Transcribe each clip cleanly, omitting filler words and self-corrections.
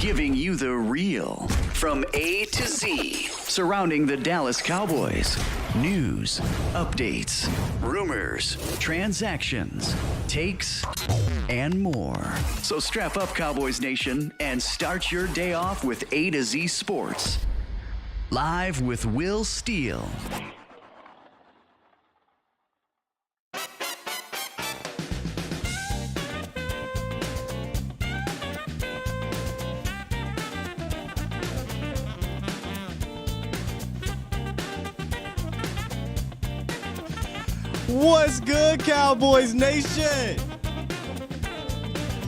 giving you the real from A to Z surrounding the Dallas Cowboys. News, updates, rumors, transactions, takes, and more. So strap up, Cowboys Nation, and start your day off with A to Z Sports. Live with Will Steele. What's good, Cowboys Nation?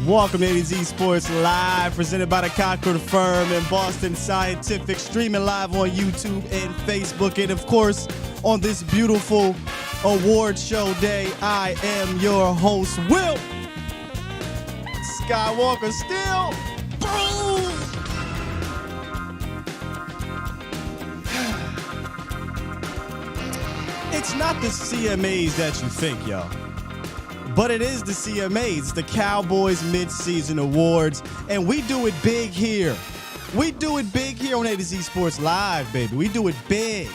Welcome to AZ Sports Live, presented by the Concord Firm and Boston Scientific, streaming live on YouTube and Facebook, and of course, on this beautiful award show day. I am your host, Will Skywalker Steele. Boom! It's not the CMAs that you think, y'all. But it is the CMAs, it's the Cowboys Mid-Season Awards, and we do it big here. We do it big here on A to Z Sports Live, baby. We do it big.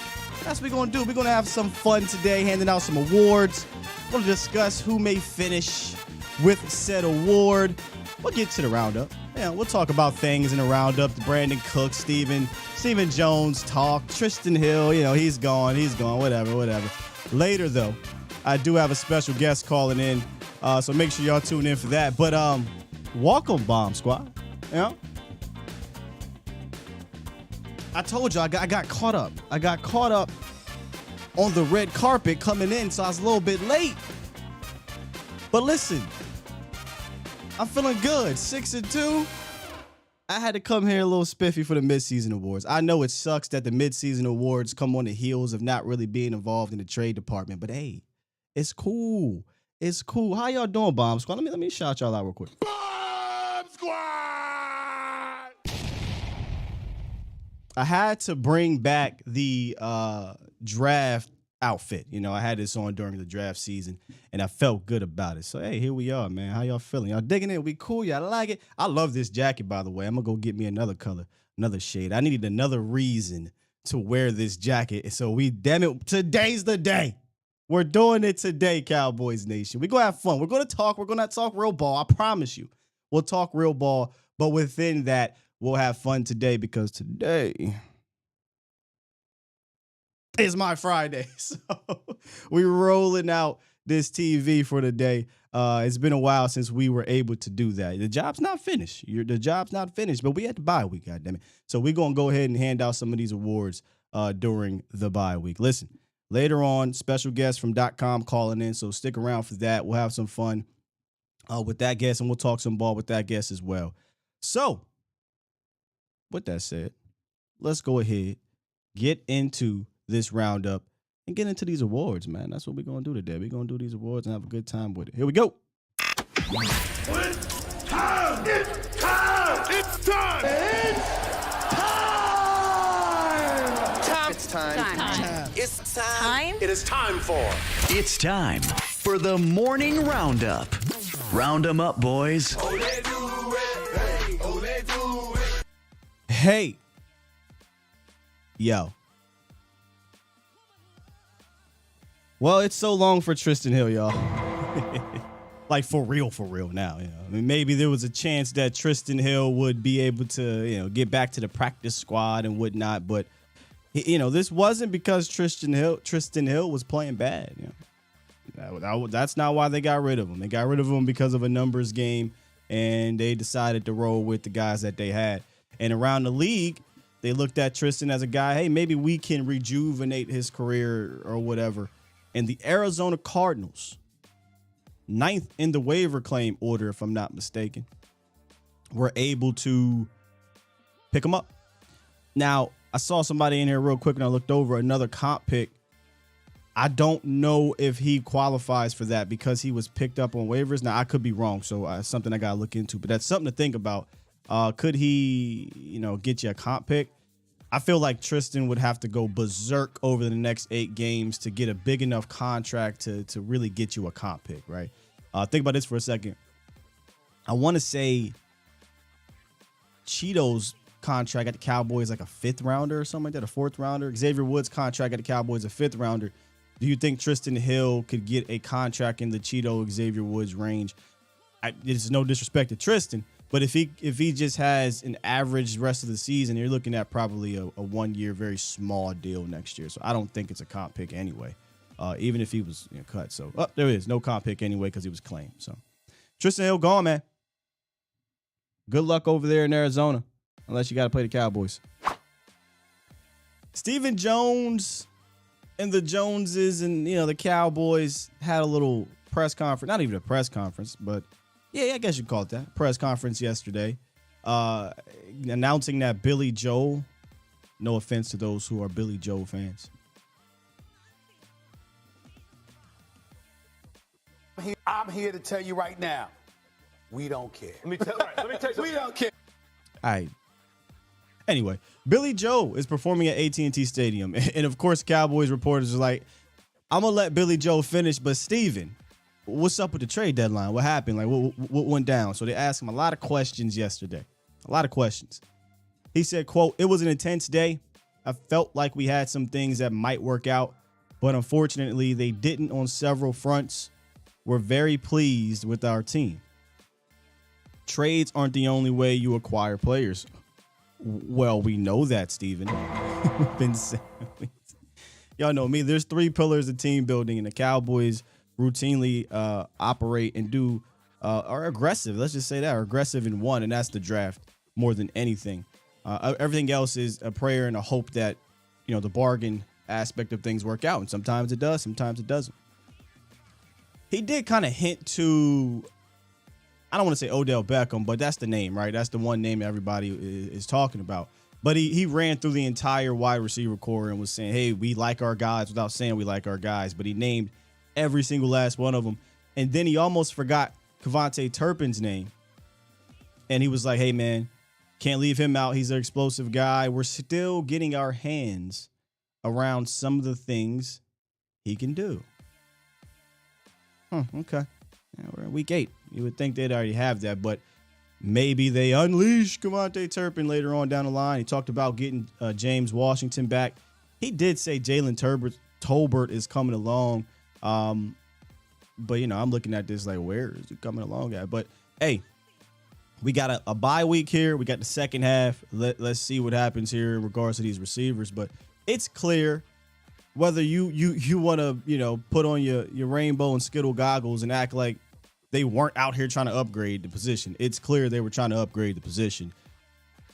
That's what we're going to do. We're going to have some fun today, handing out some awards. We're going to discuss who may finish with said award. We'll get to the roundup. Yeah, we'll talk about things in the roundup. The Brandon Cook, Stephen Jones talk. Tristan Hill, he's gone, whatever. Later, though, I do have a special guest calling in, so make sure y'all tune in for that. But welcome, Bomb Squad. I told you I got caught up. I got caught up on the red carpet coming in, so I was a little bit late. But listen, I'm feeling good. 6-2. I had to come here a little spiffy for the midseason awards. I know it sucks that the midseason awards come on the heels of not really being involved in the trade department, but hey, it's cool. It's cool. How y'all doing, Bomb Squad? Let me shout y'all out real quick. Bomb Squad! I had to bring back the draft outfit. I had this on during the draft season, and I felt good about it. So, hey, here we are, man. How y'all feeling? Y'all digging it? We cool? Y'all like it? I love this jacket, by the way. I'm going to go get me another color, another shade. I needed another reason to wear this jacket. So damn it, today's the day. We're doing it today, Cowboys Nation. We're going to have fun. We're going to talk. We're going to talk real ball. I promise you. We'll talk real ball. But within that, we'll have fun today because today is my Friday. So we're rolling out this TV for the day. It's been a while since we were able to do that. The job's not finished. The job's not finished, but we had the bye week, goddammit. So we're going to go ahead and hand out some of these awards during the bye week. Listen, later on, special guest from .com calling in, so stick around for that. We'll have some fun with that guest, and we'll talk some ball with that guest as well. So, with that said, let's go ahead, get into this roundup and get into these awards, man. That's what we're going to do today. We're going to do these awards and have a good time with it. Here we go. It's time! It's time! It's time! It's time! It's time! It is time for... It's time for the morning roundup. Round 'em up, boys. Oh, they do it. Hey, oh, they do it. Hey. Yo. Well, it's so long for Tristan Hill, y'all. Like, for real now. I mean, maybe there was a chance that Tristan Hill would be able to, get back to the practice squad and whatnot. But, this wasn't because Tristan Hill was playing bad. That's not why they got rid of him. They got rid of him because of a numbers game, and they decided to roll with the guys that they had. And around the league, they looked at Tristan as a guy, hey, maybe we can rejuvenate his career or whatever. And the Arizona Cardinals, 9th in the waiver claim order, if I'm not mistaken, were able to pick him up. Now, I saw somebody in here real quick and I looked over another comp pick. I don't know if he qualifies for that because he was picked up on waivers. Now, I could be wrong, so it's something I got to look into. But that's something to think about. Could he, get you a comp pick? I feel like Tristan would have to go berserk over the next 8 games to get a big enough contract to really get you a comp pick, right? Think about this for a second. I want to say Cheeto's contract at the Cowboys like a 5th rounder or something like that, a 4th rounder. Xavier Woods' contract at the Cowboys a 5th rounder. Do you think Tristan Hill could get a contract in the Cheeto Xavier Woods range? It's no disrespect to Tristan, but if he just has an average rest of the season, you're looking at probably a 1-year, very small deal next year. So I don't think it's a comp pick anyway, even if he was cut. So there it is, no comp pick anyway because he was claimed. So Tristan Hill gone, man. Good luck over there in Arizona, unless you got to play the Cowboys. Stephen Jones and the Joneses and the Cowboys had a little press conference. Not even a press conference, but yeah, I guess you'd call it that. Press conference yesterday, announcing that Billy Joel, no offense to those who are Billy Joel fans. I'm here to tell you right now, we don't care. Let me tell you. We don't care. All right. Anyway, Billy Joel is performing at AT&T Stadium. And of course, Cowboys reporters are like, I'm going to let Billy Joel finish, but Steven, what's up with the trade deadline? What happened? Like, what went down? So they asked him a lot of questions yesterday. A lot of questions. He said, quote, "It was an intense day. I felt like we had some things that might work out, but unfortunately they didn't on several fronts. We're very pleased with our team. Trades aren't the only way you acquire players." Well, we know that, Steven. We've been saying, y'all know me. There's 3 pillars of team building, and the Cowboys routinely operate and are aggressive. Let's just say that, are aggressive in one, and that's the draft more than anything. Everything else is a prayer and a hope that, the bargain aspect of things work out. And sometimes it does, sometimes it doesn't. He did kind of hint to, I don't want to say Odell Beckham, but that's the name, right? That's the one name everybody is talking about. But he ran through the entire wide receiver core and was saying, hey, we like our guys, without saying we like our guys. But he named every single last one of them. And then he almost forgot Kevontae Turpin's name. And he was like, hey, man, can't leave him out. He's an explosive guy. We're still getting our hands around some of the things he can do. Okay. Yeah, we're in week 8. You would think they'd already have that, but maybe they unleash Kevontae Turpin later on down the line. He talked about getting James Washington back. He did say Jalen Tolbert is coming along. But, I'm looking at this like, where is he coming along at? But, hey, we got a bye week here. We got the second half. Let's see what happens here in regards to these receivers. But it's clear, whether you want to, put on your rainbow and Skittle goggles and act like they weren't out here trying to upgrade the position. It's clear they were trying to upgrade the position.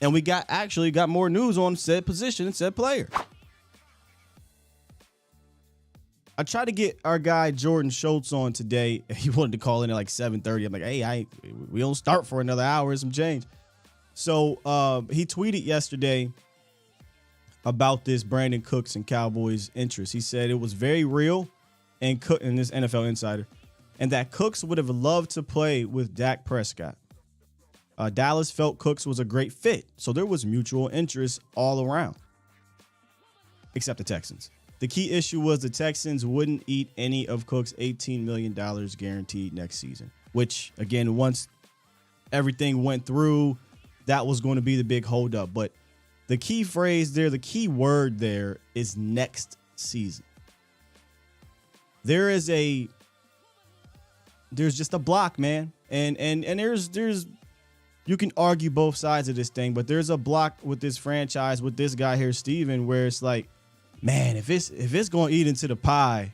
And we got more news on said position and said player. I tried to get our guy Jordan Schultz on today. He wanted to call in at like 7:30. I'm like, hey, we don't start for another hour. Some change. So he tweeted yesterday about this Brandon Cooks and Cowboys interest. He said it was very real, and this NFL Insider, and that Cooks would have loved to play with Dak Prescott. Dallas felt Cooks was a great fit, so there was mutual interest all around, except the Texans. The key issue was the Texans wouldn't eat any of Cooks' $18 million guaranteed next season, which, again, once everything went through, that was going to be the big holdup. But the key phrase there, the key word there is next season. There's just a block, man. And there's you can argue both sides of this thing, but there's a block with this franchise, with this guy here, Steven, where it's like, man, if it's going to eat into the pie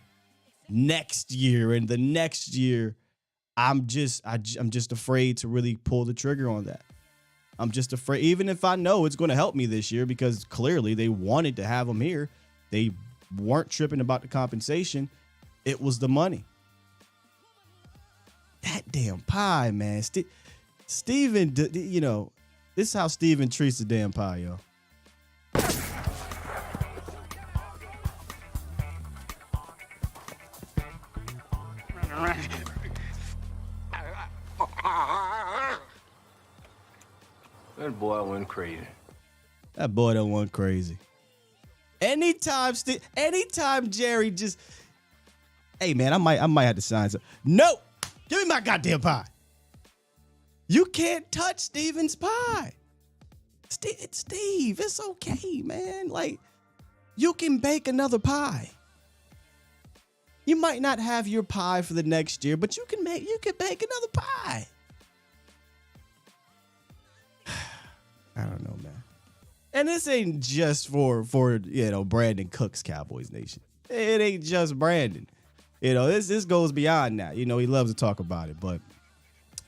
next year and the next year, I'm just afraid to really pull the trigger on that. I'm just afraid, even if I know it's going to help me this year, because clearly they wanted to have him here. They weren't tripping about the compensation. It was the money. That damn pie, man. Steven, this is how Steven treats the damn pie, yo. That boy went crazy. That boy done went crazy. Anytime Jerry just, hey man, I might have to sign some. No, give me my goddamn pie. You can't touch Steven's pie. Steve, it's okay, man. Like, you can bake another pie. You might not have your pie for the next year, but you can bake another pie. I don't know, man. And this ain't just for Brandon Cook's Cowboys Nation. It ain't just Brandon. This goes beyond that. He loves to talk about it, but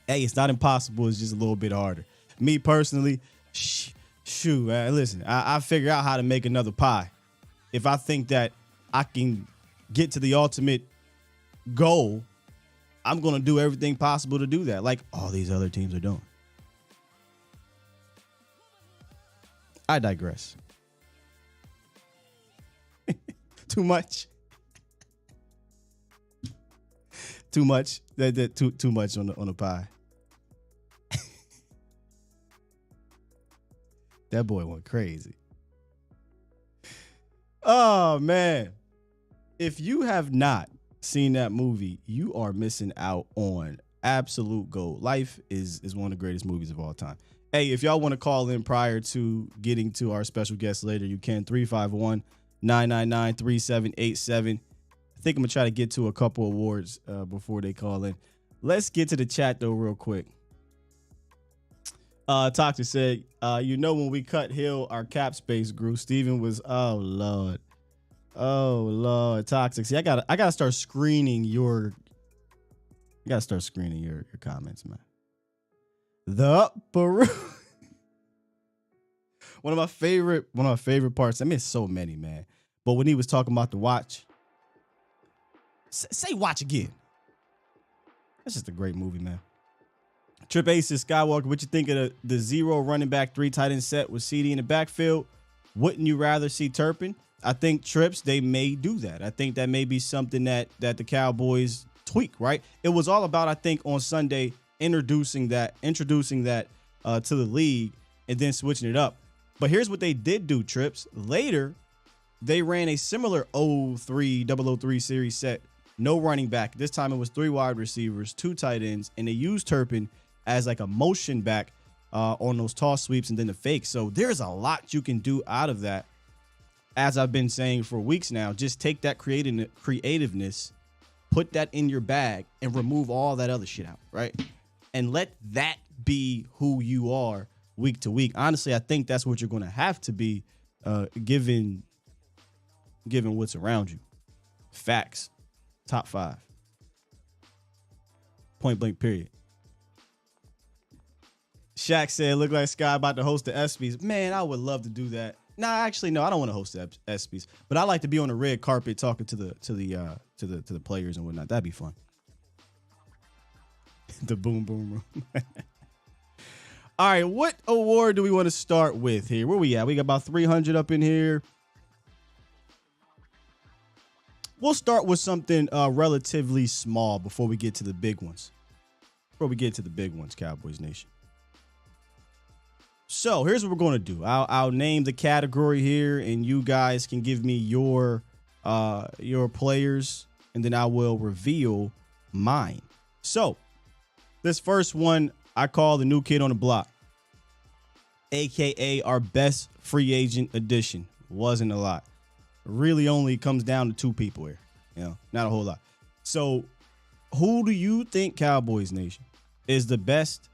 hey, it's not impossible. It's just a little bit harder. Me personally, shoot, man, listen, I figure out how to make another pie. If I think that I can get to the ultimate goal, I'm going to do everything possible to do that, like all these other teams are doing. I digress. Too much. Too much. Too much on the pie. That boy went crazy. Oh, man. If you have not seen that movie, you are missing out on absolute gold. Life is one of the greatest movies of all time. Hey, if y'all want to call in prior to getting to our special guest later, you can. 351-999-3787. I think I'm going to try to get to a couple awards before they call in. Let's get to the chat, though, real quick. Toxic said, when we cut Hill, our cap space grew. Steven was, oh, Lord. Toxic. See, I gotta start screening your comments, man. The Peru. One of my favorite parts. I mean, it's so many, man. But when he was talking about the watch, say watch again. That's just a great movie, man. Trip Aces Skywalker, what you think of the 0 running back 3 tight end set with CD in the backfield? Wouldn't you rather see Turpin? I think Trips, they may do that. I think that may be something that the Cowboys tweak, right? It was all about, I think, on Sunday, introducing that to the league and then switching it up. But here's what they did do, Trips. Later, they ran a similar 003 series set, no running back. This time it was 3 wide receivers, 2 tight ends, and they used Turpin as like a motion back on those toss sweeps and then the fake. So there's a lot you can do out of that. As I've been saying for weeks now, just take that creativeness, put that in your bag, and remove all that other shit out, right? And let that be who you are week to week. Honestly, I think that's what you're going to have to be given what's around you. Facts. Top 5. Point blank, period. Shaq said, look like Sky about to host the ESPYs. Man, I would love to do that. Nah, actually, no, I don't want to host the ESPYs, but I like to be on the red carpet talking to the players and whatnot. That'd be fun. The boom boom room. All right, what award do we want to start with here? Where we at? We got about 300 up in here. We'll start with something relatively small before we get to the big ones. Cowboys Nation. So here's what we're going to do. I'll name the category here, and you guys can give me your players, and then I will reveal mine. So this first one I call the new kid on the block, a.k.a. our best free agent addition. Wasn't a lot. Really only comes down to 2 people here. Not a whole lot. So who do you think, Cowboys Nation, is the best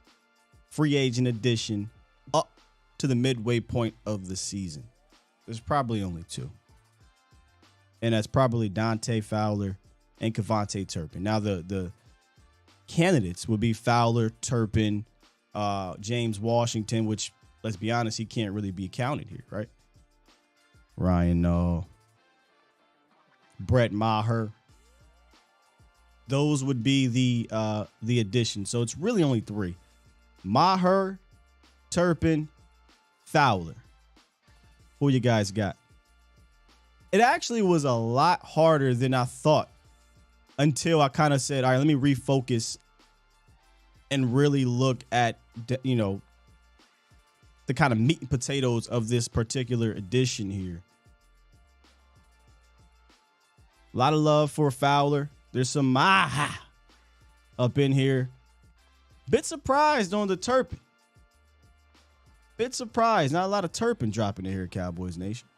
free agent addition up to the midway point of the season? There's probably only 2. And that's probably Dante Fowler and Kevontae Turpin. Now, the candidates would be Fowler, Turpin, James Washington, which, let's be honest, he can't really be counted here, right? Ryan, Brett Maher. Those would be the addition. So it's really only 3. Maher, Turpin, Fowler. Who you guys got? It actually was a lot harder than I thought until I kind of said, all right, let me refocus and really look at, the kind of meat and potatoes of this particular edition here. A lot of love for Fowler. There's some up in here. Bit surprised on the Turpin. Bit surprised. Not a lot of Turpin dropping in here, Cowboys Nation.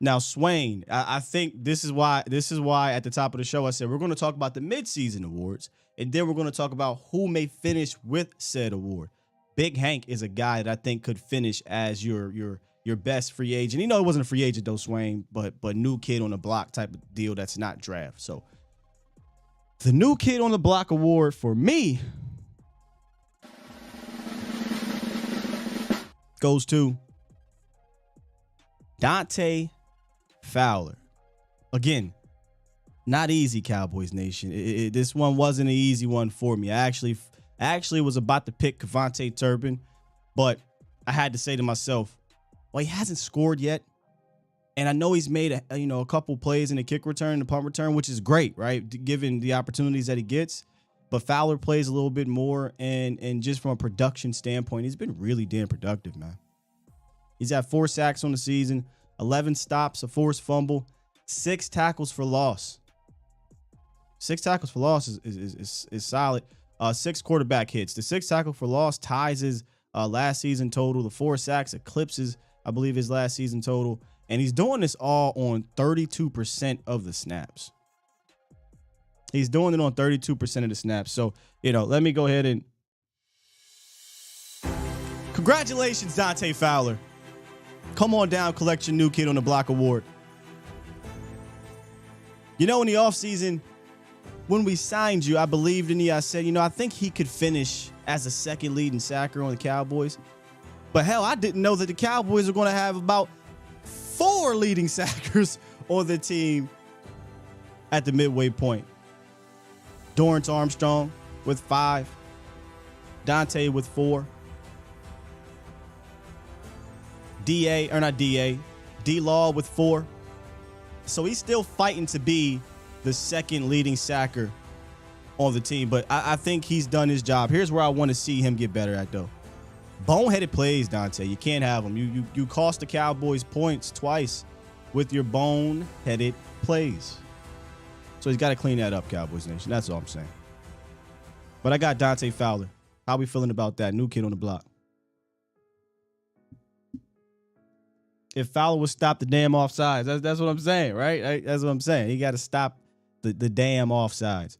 Now, Swain, I think this is why at the top of the show I said we're going to talk about the midseason awards, and then we're going to talk about who may finish with said award. Big Hank is a guy that I think could finish as your best free agent. You know, it wasn't a free agent though, Swain, but new kid on the block type of deal that's not draft. So the new kid on the block award for me goes to Dante Fowler. Again, not easy, Cowboys Nation. This one wasn't an easy one for me. I actually was about to pick Kevontae Turpin, but I had to say to myself, well, he hasn't scored yet. And I know he's made a couple plays in the kick return, the punt return, which is great, right? Given the opportunities that he gets. But Fowler plays a little bit more, and just from a production standpoint, he's been really damn productive, man. He's had 4 sacks on the season, 11 stops, a forced fumble, 6 tackles for loss. 6 tackles for loss is solid. 6 quarterback hits. The 6 tackle for loss ties his last season total. The 4 sacks eclipses, I believe, his last season total. And he's doing this all on 32% of the snaps. He's doing it on 32% of the snaps. So, let me go ahead and congratulations, Dante Fowler. Come on down, collect your new kid on the block award. In the offseason, when we signed you, I believed in you. I said, I think he could finish as a second leading sacker on the Cowboys. But hell, I didn't know that the Cowboys are going to have about 4 leading sackers on the team at the midway point. Dorrance Armstrong with 5. Dante with 4. D-Law with 4. So he's still fighting to be the second leading sacker on the team. But I think he's done his job. Here's where I want to see him get better at, though. Boneheaded plays, Dante. You can't have them. You cost the Cowboys points twice with your boneheaded plays. So he's got to clean that up, Cowboys Nation. That's all I'm saying. But I got Dante Fowler. How we feeling about that? New kid on the block. If Fowler would stop the damn offsides, that's what I'm saying, right? That's what I'm saying. He got to stop the damn offsides.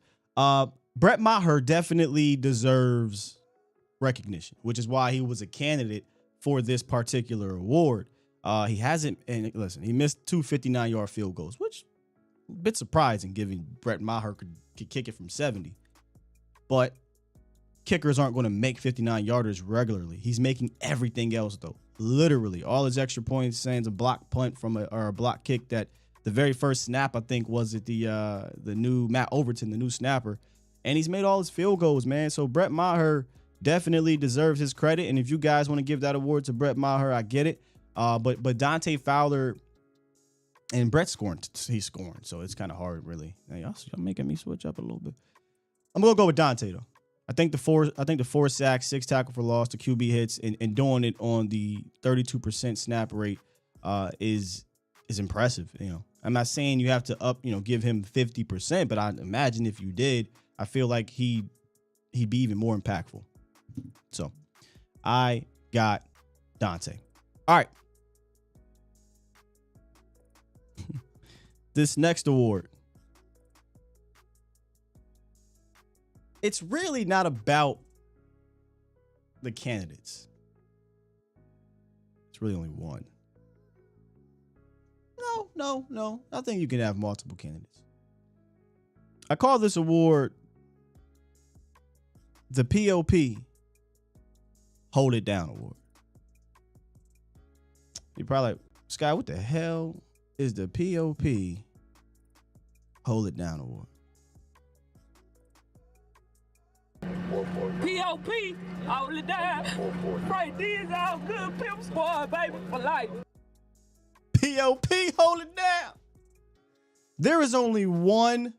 Brett Maher definitely deserves recognition, which is why he was a candidate for this particular award. He hasn't, and listen, he missed 2 59-yard field goals, which a bit surprising given Brett Maher could kick it from 70. But kickers aren't going to make 59-yarders regularly. He's making everything else, though. Literally, all his extra points, saying a block punt from a block kick that the very first snap, I think, was at the new Matt Overton, the new snapper. And he's made all his field goals, man. So Brett Maher definitely deserves his credit. And if you guys want to give that award to Brett Maher, I get it. But Dante Fowler and Brett's scoring, he's scoring. So it's kind of hard, really. Now, y'all making me switch up a little bit. I'm going to go with Dante, though. I think the 4 sacks, 6 tackle for loss, the QB hits, and doing it on the 32% snap rate is impressive. I'm not saying you have to give him 50%, but I imagine if you did, I feel like he'd be even more impactful. So I got Dante. All right. This next award. It's really not about the candidates. It's really only one. No. I think you can have multiple candidates. I call this award the POP Hold It Down Award. You're probably like, Sky, what the hell is the POP Hold It Down Award? POP, hold it down. Right, these all good pimps, boy, baby, for life. POP, hold it down. There is only one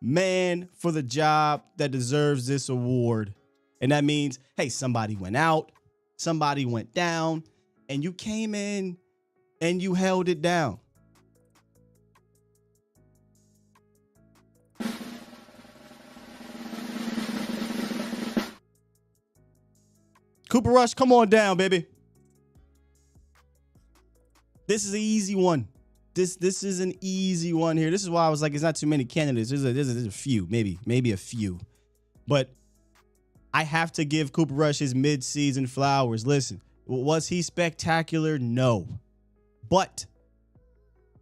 man for the job that deserves this award. And that means, hey, somebody went out, somebody went down, and you came in and you held it down. Cooper Rush, come on down, baby. This is an easy one. This is an easy one here. This is why I was like, it's not too many candidates. There's a few, maybe a few. But I have to give Cooper Rush his mid-season flowers. Listen, was he spectacular? No. But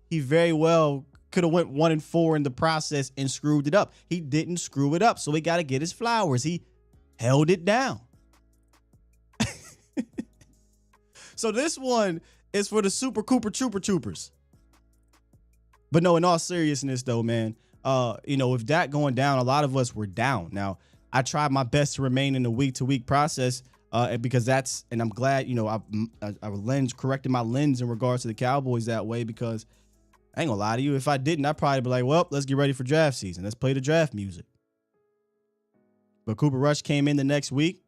he very well could have went 1-4 in the process and screwed it up. He didn't screw it up, so he got to get his flowers. He held it down. So this one is for the Super Cooper Troopers. But no, in all seriousness, though, man, with that going down, a lot of us were down. Now, I tried my best to remain in the week-to-week process because and I'm glad, I corrected my lens in regards to the Cowboys that way, because I ain't gonna lie to you. If I didn't, I'd probably be like, well, let's get ready for draft season. Let's play the draft music. But Cooper Rush came in the next week,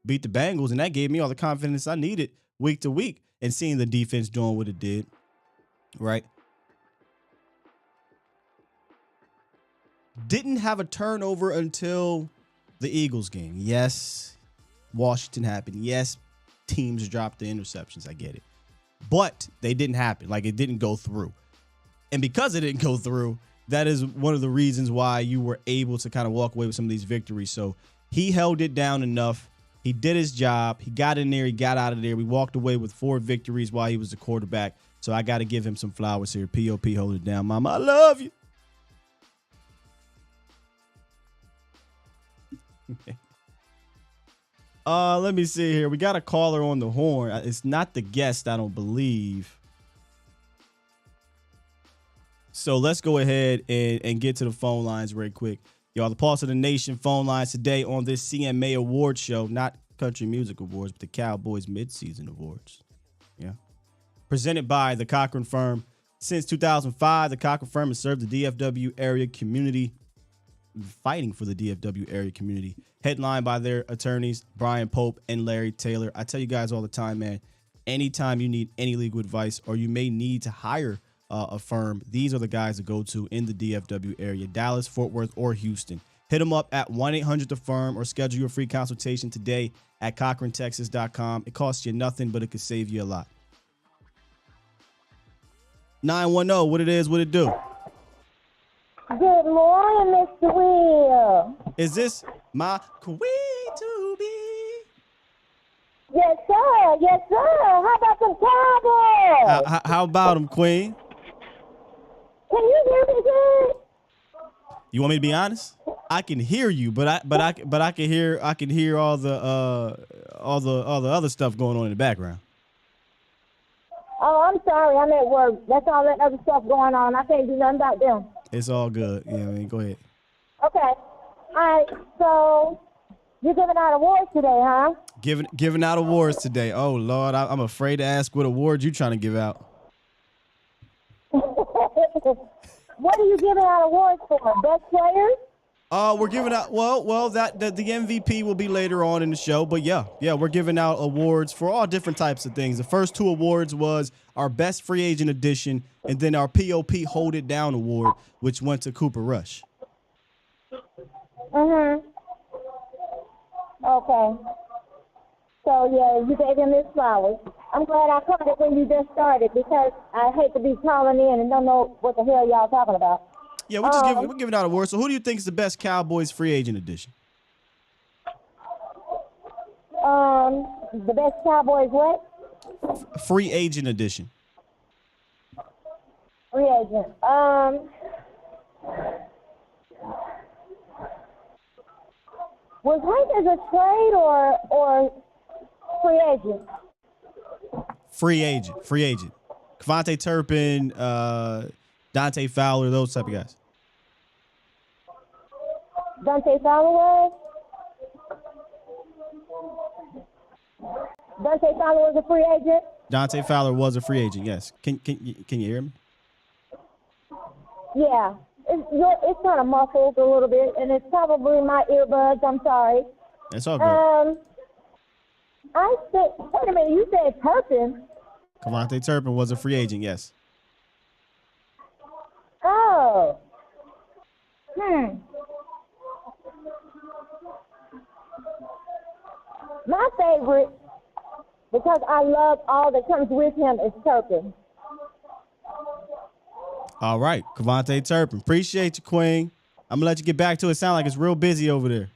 beat the Bengals, and that gave me all the confidence I needed week to week, and seeing the defense doing what it did, right? Didn't have a turnover until the Eagles game. Yes, Washington happened. Yes, teams dropped the interceptions. I get it. But they didn't happen. Like, it didn't go through. And because it didn't go through, that is one of the reasons why you were able to kind of walk away with some of these victories. So he held it down enough. He did his job. He got in there. He got out of there. We walked away with 4 victories while he was the quarterback. So I got to give him some flowers here. POP, hold it down, Mama. I love you. Let me see here. We got a caller on the horn. It's not the guest, I don't believe. So let's go ahead and get to the phone lines real quick. Y'all, the Pulse of the Nation phone lines today on this CMA Award show, not Country Music Awards, but the Cowboys Midseason Awards. Yeah. Presented by the Cochran Firm. Since 2005, the Cochran Firm has served the DFW area community, fighting for the DFW area community, headlined by their attorneys, Brian Pope and Larry Taylor. I tell you guys all the time, man, anytime you need any legal advice or you may need to hire a firm, these are the guys to go to in the DFW area, Dallas, Fort Worth, or Houston. Hit them up at 1-800-THE-FIRM or schedule your free consultation today at CochranTexas.com. It costs you nothing, but it could save you a lot. 910, what it is, what it do? Good morning, Mr. Will. Is this my queen to be? Yes, sir. Yes, sir. How about some Cowboys? How about them, Queen? Can you hear me good? You want me to be honest? I can hear you, but I can hear all the other stuff going on in the background. Oh, I'm sorry. I'm at work. That's all that other stuff going on. I can't do nothing about them. It's all good. Yeah, go ahead. Okay. All right. So you're giving out awards today, huh? Giving out awards today. Oh Lord, I'm afraid to ask what awards you trying to give out. What are you giving out awards for? Best players? We're giving out the MVP will be later on in the show, but yeah, we're giving out awards for all different types of things. The first 2 awards was our best free agent edition, and then our POP Hold It Down award, which went to Cooper Rush. Okay. So yeah, you gave him his flowers. I'm glad I caught it when you just started, because I hate to be calling in and don't know what the hell y'all talking about. Yeah, we're giving out awards. So who do you think is the best Cowboys free agent edition? The best Cowboys what? Free agent edition. Free agent. Was Hank as a trade or free agent? Free agent. Kevontae Turpin, Dante Fowler, those type of guys. Dante Fowler was? Dante Fowler was a free agent? Dante Fowler was a free agent, yes. Can you hear me? Yeah. It's kind of muffled a little bit, and it's probably my earbuds. I'm sorry. It's all good. I said, wait a minute, you said Turpin. Kevontae Turpin was a free agent, yes. Oh. My favorite because I love all that comes with him is Turpin. All right, KaVontae Turpin. Appreciate you, Queen. I'm going to let you get back to it. Sound like it's real busy over there.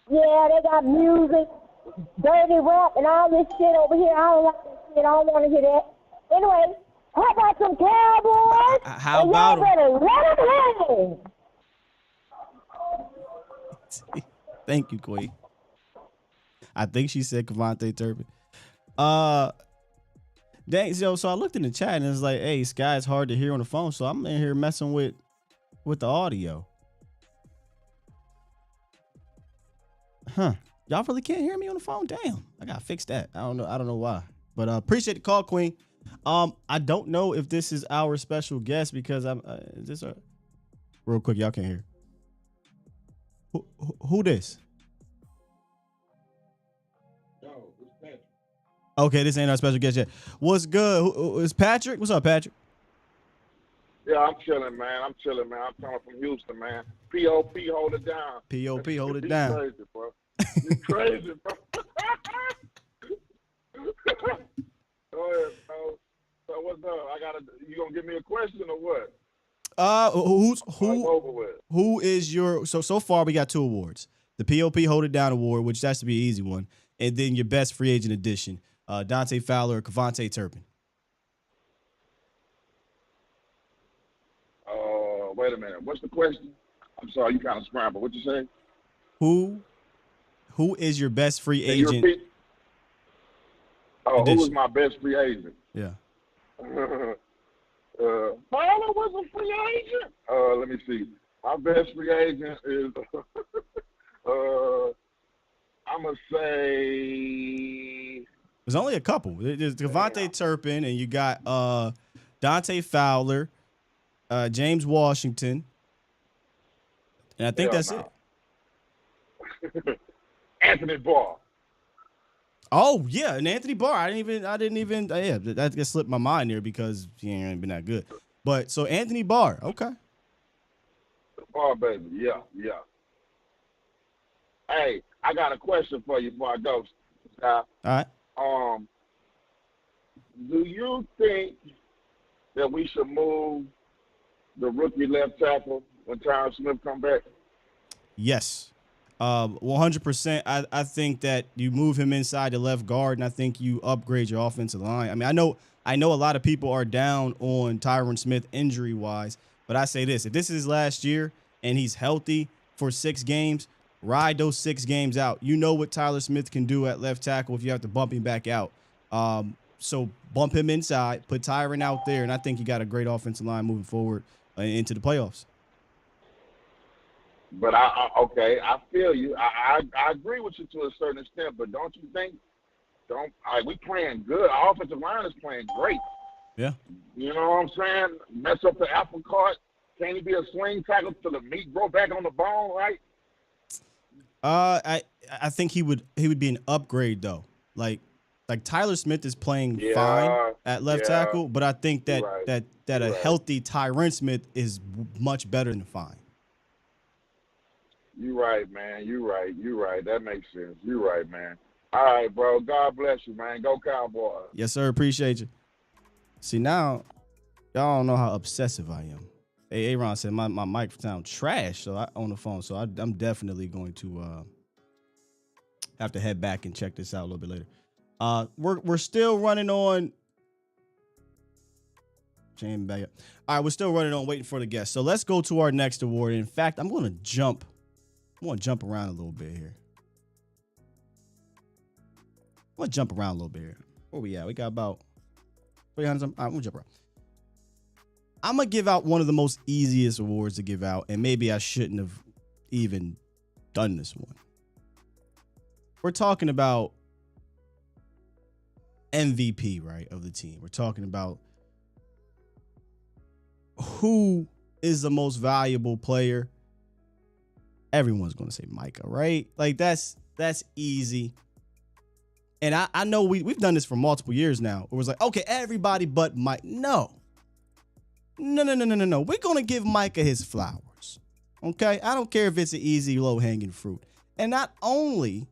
Yeah, they got music, dirty rap, and all this shit over here. I don't like that shit. I don't want to hear that. Anyway, how about some Cowboys? How about y'all better let them hang. Thank you, Queen. I think she said KaVontae Turpin. Dang, so I looked in the chat and it's like, hey, Sky's hard to hear on the phone, so I'm in here messing with the audio. Huh. Y'all really can't hear me on the phone? Damn. I gotta fix that. I don't know why. But appreciate the call, Queen. I don't know if this is our special guest because is this real quick, y'all can't hear. Who this? Okay, this ain't our special guest yet. What's good? Who is Patrick? What's up, Patrick? Yeah, I'm chilling, man. I'm coming from Houston, man. POP, hold it down. POP, hold it down. Crazy, bro. You crazy, bro. Go ahead, bro. So what's up? You gonna give me a question or what? Who is your so far we got 2 awards. The POP Hold It Down Award, which has to be an easy one, and then your best free agent addition, Dante Fowler or KaVontae Turpin. Wait a minute. What's the question? I'm sorry, you kind of scrambled. What you say? Who is your best free agent? Who is my best free agent? Yeah. Fowler was a free agent. Let me see. My best free agent is I'm gonna say there's only a couple. There's KaVontae Turpin, and you got Dante Fowler, James Washington, and I think that's it. Anthony Barr. Oh yeah, and Anthony Barr. I didn't even. Yeah, that just slipped my mind there because he ain't been that good. But so Anthony Barr, okay. Barr, baby, yeah. Hey, I got a question for you before I go. All right. Do you think that we should move the rookie left tackle when Tyron Smith come back? Yes. 100%. I think that you move him inside the left guard, and I think you upgrade your offensive line. I mean, I know a lot of people are down on Tyron Smith injury-wise, but I say this. If this is his last year and he's healthy for 6 games, ride those 6 games out. You know what Tyler Smith can do at left tackle if you have to bump him back out. So bump him inside, put Tyron out there, and I think you got a great offensive line moving forward into the playoffs. But I feel you. I agree with you to a certain extent, but don't you think? We playing good. Our offensive line is playing great. Yeah. You know what I'm saying? Mess up the apple cart. Can he be a swing tackle till the meat grow back on the bone? Right. I think he would be an upgrade though. Like Tyler Smith is playing fine at left tackle, but I think that a healthy Tyron Smith is much better than fine. You're right, man. You're right. That makes sense. You're right, man. All right, bro. God bless you, man. Go Cowboys. Yes, sir. Appreciate you. See, now, y'all don't know how obsessive I am. Hey, Aaron said my mic sound trash on the phone, so I'm definitely going to have to head back and check this out a little bit later. We're still running on. Chain back up. All right, we're still running on waiting for the guest. So let's go to our next award. In fact, I'm going to jump around a little bit here. Where we at? We got about 300 something. All right, we'll jump around. I'm going to give out one of the most easiest awards to give out, and maybe I shouldn't have even done this one. We're talking about MVP, right, of the team. We're talking about who is the most valuable player. Everyone's going to say Micah, right? Like that's easy. And I know we've done this for multiple years now. It was like, okay, everybody but Mike. No. We're going to give Micah his flowers. Okay? I don't care if it's an easy, low-hanging fruit. And not only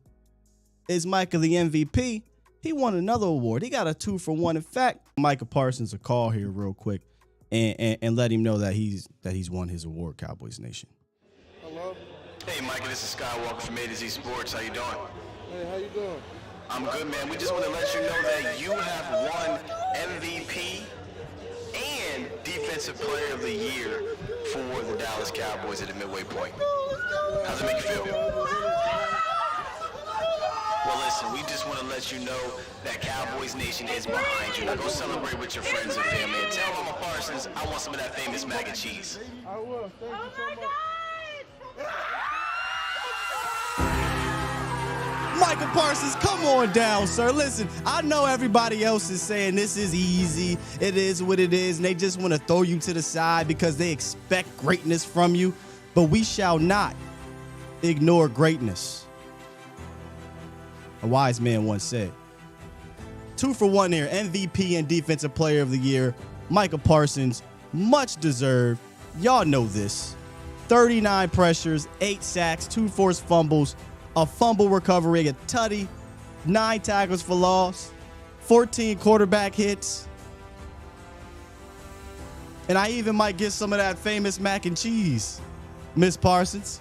is Micah the MVP, he won another award. He got a 2-for-1. In fact, Micah Parsons a call here real quick and let him know that he's won his award, Cowboys Nation. Hello? Hey, Micah, this is Skywalker from A to Z Sports. How you doing? Hey, how you doing? I'm good, man. We just want to let you know that you have won MVP and Defensive Player of the Year for the Dallas Cowboys at the midway point. How's it make you feel? Well, listen, we just want to let you know that Cowboys Nation is behind you. Now go celebrate with your friends and family and tell Mama Parsons I want some of that famous mac and cheese. I will. Thank you so much. Micah Parsons, come on down, sir. Listen, I know everybody else is saying this is easy. It is what it is, and they just want to throw you to the side because they expect greatness from you. But we shall not ignore greatness. A wise man once said. 2-for-1 here, MVP and Defensive Player of the Year. Micah Parsons, much deserved. Y'all know this. 39 pressures, 8 sacks, 2 forced fumbles, a fumble recovery, a tutty, 9 tackles for loss, 14 quarterback hits. And I even might get some of that famous mac and cheese, Miss Parsons.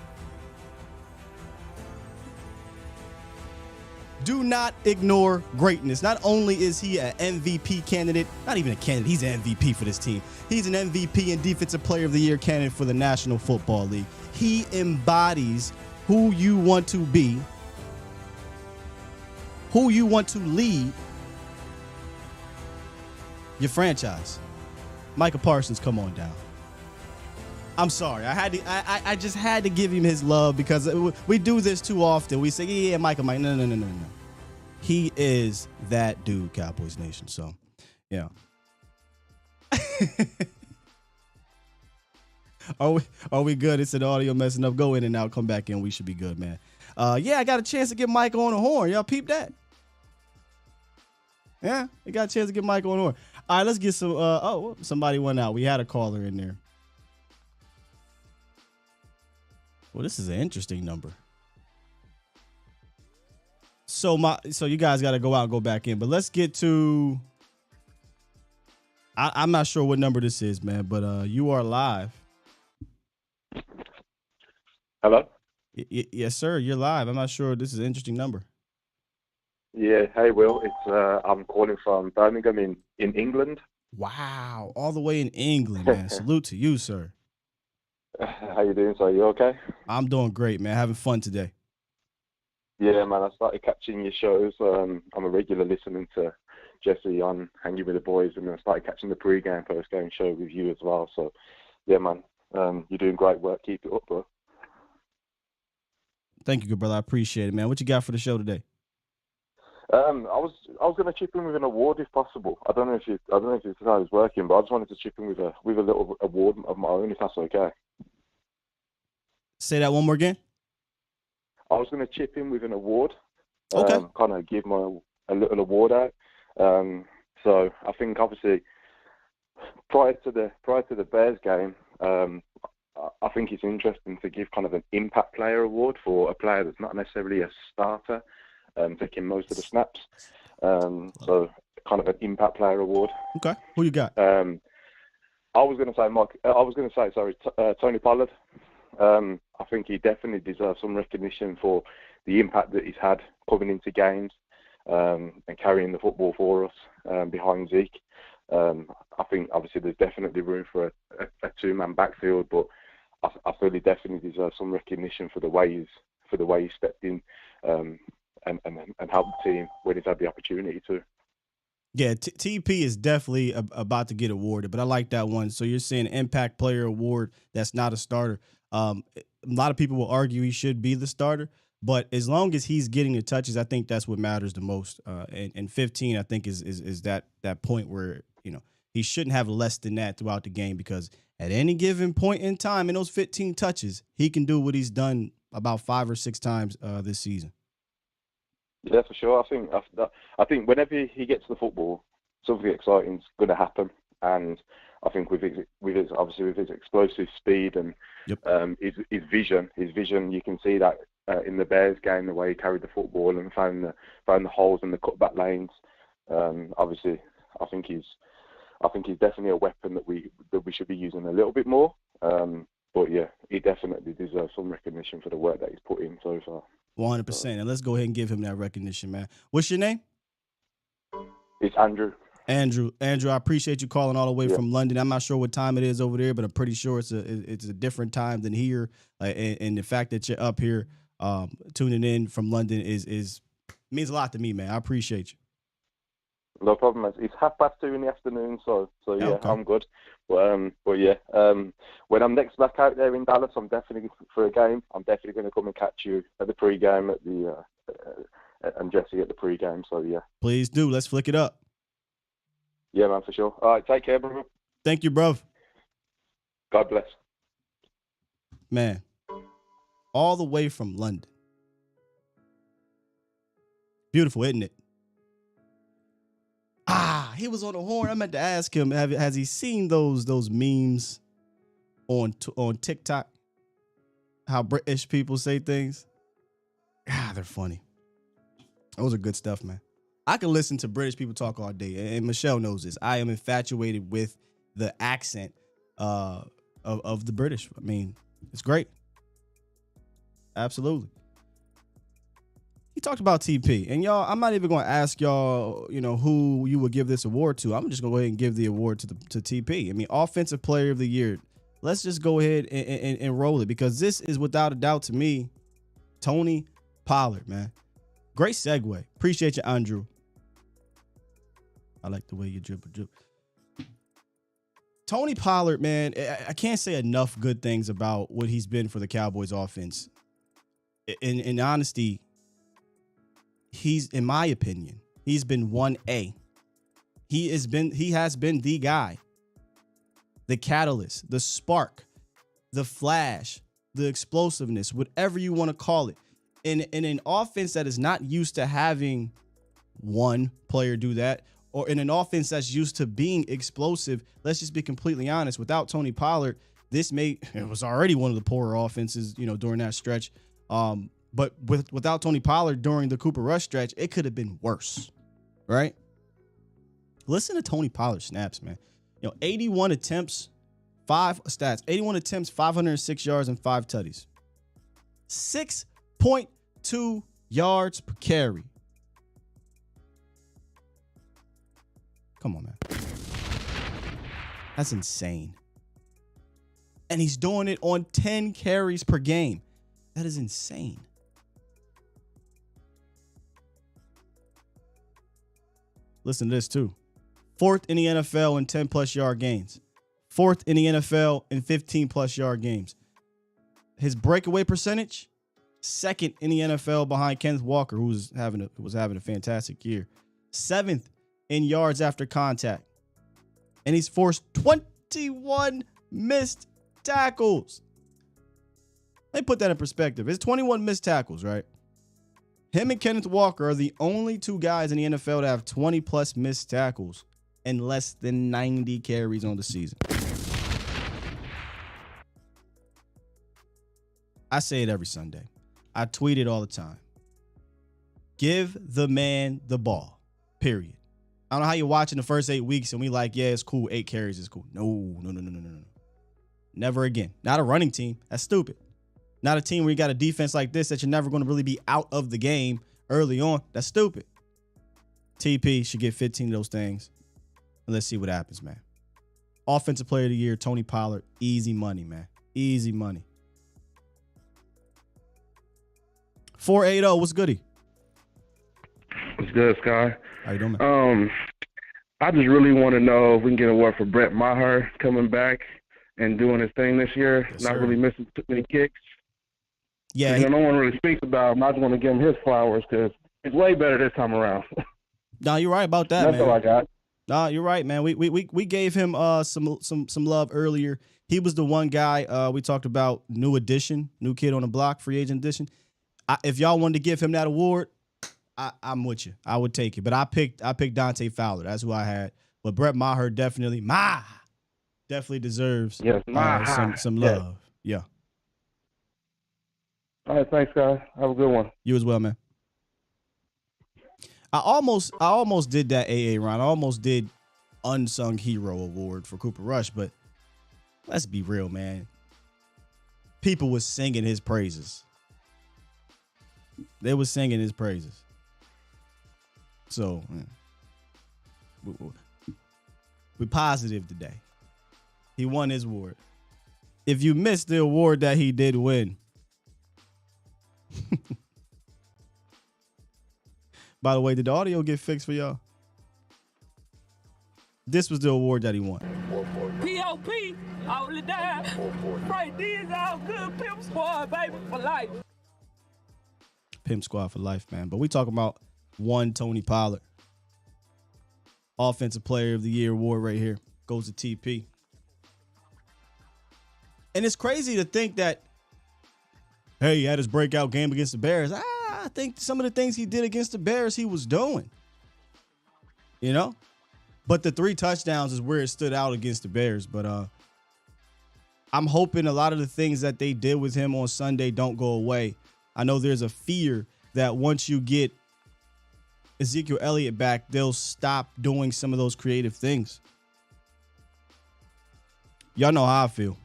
Do not ignore greatness. Not only is he an MVP candidate, not even a candidate, he's an MVP for this team. He's an MVP and Defensive Player of the Year candidate for the National Football League. He embodies who you want to be, who you want to lead your franchise. Micah Parsons, come on down. I'm sorry. I just had to give him his love because we do this too often. We say, yeah, Micah. No. He is that dude, Cowboys Nation. So, yeah. Are we good? It's an audio messing up. Go in and out. Come back in. We should be good, man. Yeah, I got a chance to get Mike on the horn. Y'all peep that? Yeah, I got a chance to get Mike on the horn. All right, let's get some. Somebody went out. We had a caller in there. Well, this is an interesting number. So you guys got to go out and go back in. But let's get to. I'm not sure what number this is, man. But you are live. Hello? Yes, sir. You're live. I'm not sure. This is an interesting number. Yeah. Hey, Will. It's I'm calling from Birmingham in England. Wow. All the way in England, man. Salute to you, sir. How you doing? So you okay? I'm doing great, man. Having fun today. Yeah, man. I started catching your shows. I'm a regular listening to Jesse on Hanging with the Boys, and then I started catching the pre-game, post-game show with you as well. So, yeah, man. You're doing great work. Keep it up, bro. Thank you, good brother. I appreciate it, man. What you got for the show today? I was going to chip in with an award if possible. I don't know if this is how it's working, but I just wanted to chip in with a little award of my own, if that's okay. Say that one more again. I was going to chip in with an award. Okay. Kind of give a little award out. So I think obviously prior to the Bears game, I think it's interesting to give kind of an impact player award for a player that's not necessarily a starter, taking most of the snaps. So kind of an impact player award. Okay. Who you got? I was going to say Tony Pollard. I think he definitely deserves some recognition for the impact that he's had coming into games and carrying the football for us behind Zeke. I think obviously there's definitely room for a two-man backfield, but I feel he definitely deserves some recognition for the way he stepped in and helped the team when he's had the opportunity to. Yeah, TP is definitely about to get awarded, but I like that one. So you're saying Impact Player Award that's not a starter. A lot of people will argue he should be the starter, but as long as he's getting the touches, I think that's what matters the most. And 15, I think, is that point where, he shouldn't have less than that throughout the game, because at any given point in time in those 15 touches, he can do what he's done about 5 or 6 times this season. Yeah, for sure. I think whenever he gets the football, something exciting is going to happen, and I think with his explosive speed and his vision, you can see that in the Bears game, the way he carried the football and found the holes in the cutback lanes. Obviously, I think he's definitely a weapon that we should be using a little bit more. But yeah, he definitely deserves some recognition for the work that he's put in so far. 100%. And let's go ahead and give him that recognition, man. What's your name? It's Andrew. Andrew, I appreciate you calling all the way from London. I'm not sure what time it is over there, but I'm pretty sure it's a different time than here. And the fact that you're up here tuning in from London is means a lot to me, man. I appreciate you. No problem. It's 2:30 in the afternoon, so yeah, okay. I'm good. But yeah, when I'm next back out there in Dallas, I'm definitely for a game. I'm definitely going to come and catch you at the pregame at the and Jesse at the pregame. So yeah, please do. Let's flick it up. Yeah, man, for sure. All right, take care, brother. Thank you, bro. God bless. Man, all the way from London. Beautiful, isn't it? He was on the horn. I meant to ask him, has he seen those memes on TikTok? How British people say things? They're funny. Those are good stuff, man. I can listen to British people talk all day, and Michelle knows this. I am infatuated with the accent of the British. I mean, it's great. Absolutely. He talked about TP, and y'all, I'm not even going to ask y'all, who you would give this award to. I'm just going to go ahead and give the award to TP. I mean, Offensive Player of the Year. Let's just go ahead and roll it, because this is without a doubt to me, Tony Pollard, man. Great segue. Appreciate you, Andrew. I like the way you dribble. Tony Pollard, man, I can't say enough good things about what he's been for the Cowboys offense. In honesty, in my opinion, he's been 1A. He has been the guy, the catalyst, the spark, the flash, the explosiveness, whatever you want to call it. In an offense that is not used to having one player do that, or in an offense that's used to being explosive, let's just be completely honest. Without Tony Pollard, it was already one of the poorer offenses, during that stretch. But without Tony Pollard during the Cooper Rush stretch, it could have been worse, right? Listen to Tony Pollard snaps, man. 81 attempts, 506 yards and 5 tutties. 6.2 yards per carry. Come on, man. That's insane. And he's doing it on 10 carries per game. That is insane. Listen to this, too. 4th in the NFL in 10-plus yard gains. 4th in the NFL in 15-plus yard games. His breakaway percentage, 2nd in the NFL behind Kenneth Walker, who was having a fantastic year. 7th in yards after contact. And he's forced 21 missed tackles. Let me put that in perspective. It's 21 missed tackles, right? Him and Kenneth Walker are the only two guys in the NFL to have 20-plus missed tackles and less than 90 carries on the season. I say it every Sunday. I tweet it all the time. Give the man the ball, period. I don't know how you're watching the first 8 weeks and we like, yeah, it's cool. 8 carries is cool. No. Never again. Not a running team. That's stupid. Not a team where you got a defense like this that you're never going to really be out of the game early on. That's stupid. TP should get 15 of those things. And let's see what happens, man. Offensive Player of the Year, Tony Pollard. Easy money, man. Easy money. 480, what's goody? What's good, Sky? How you doing, man? I just really want to know if we can get a word for Brett Maher coming back and doing his thing this year. Yes, not sir. really missing too many kicks. Yeah. No one really speaks about him. I just want to give him his flowers because it's way better this time around. No, you're right about that, That's man. all I got. No, you're right, man. We gave him some love earlier. He was the one guy we talked about, new kid on the block, free agent addition. If y'all wanted to give him that award, I'm with you. I would take it. But I picked Dante Fowler. That's who I had. But Brett Maher definitely deserves some love. Yeah. All right, thanks, guys. Have a good one. You as well, man. I almost did that AA Ron. I almost did Unsung Hero Award for Cooper Rush, but let's be real, man. People was singing his praises. They was singing his praises. So, we're positive today. He won his award. If you missed the award that he did win, by the way, did the audio get fixed for y'all? This was the award that he won. P.O.P. all the time. Right, these all good pimp squad, baby, for life. Pimp Squad for life, man. But we talking about one Tony Pollard. Offensive Player of the Year award right here. Goes to TP. And it's crazy to think that, hey, he had his breakout game against the Bears. I think some of the things he did against the Bears, he was doing. You know? But the 3 touchdowns is where it stood out against the Bears. But I'm hoping a lot of the things that they did with him on Sunday don't go away. I know there's a fear that once you get Ezekiel Elliott back, they'll stop doing some of those creative things. Y'all know how I feel.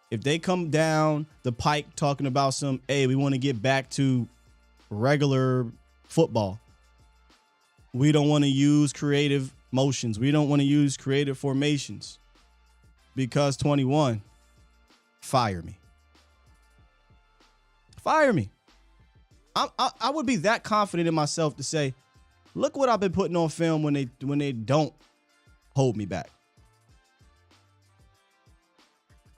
If they come down the pike talking about some, hey, we want to get back to regular football. We don't want to use creative motions. We don't want to use creative formations. Because 21, fire me. Fire me. I would be that confident in myself to say, look what I've been putting on film when they don't hold me back.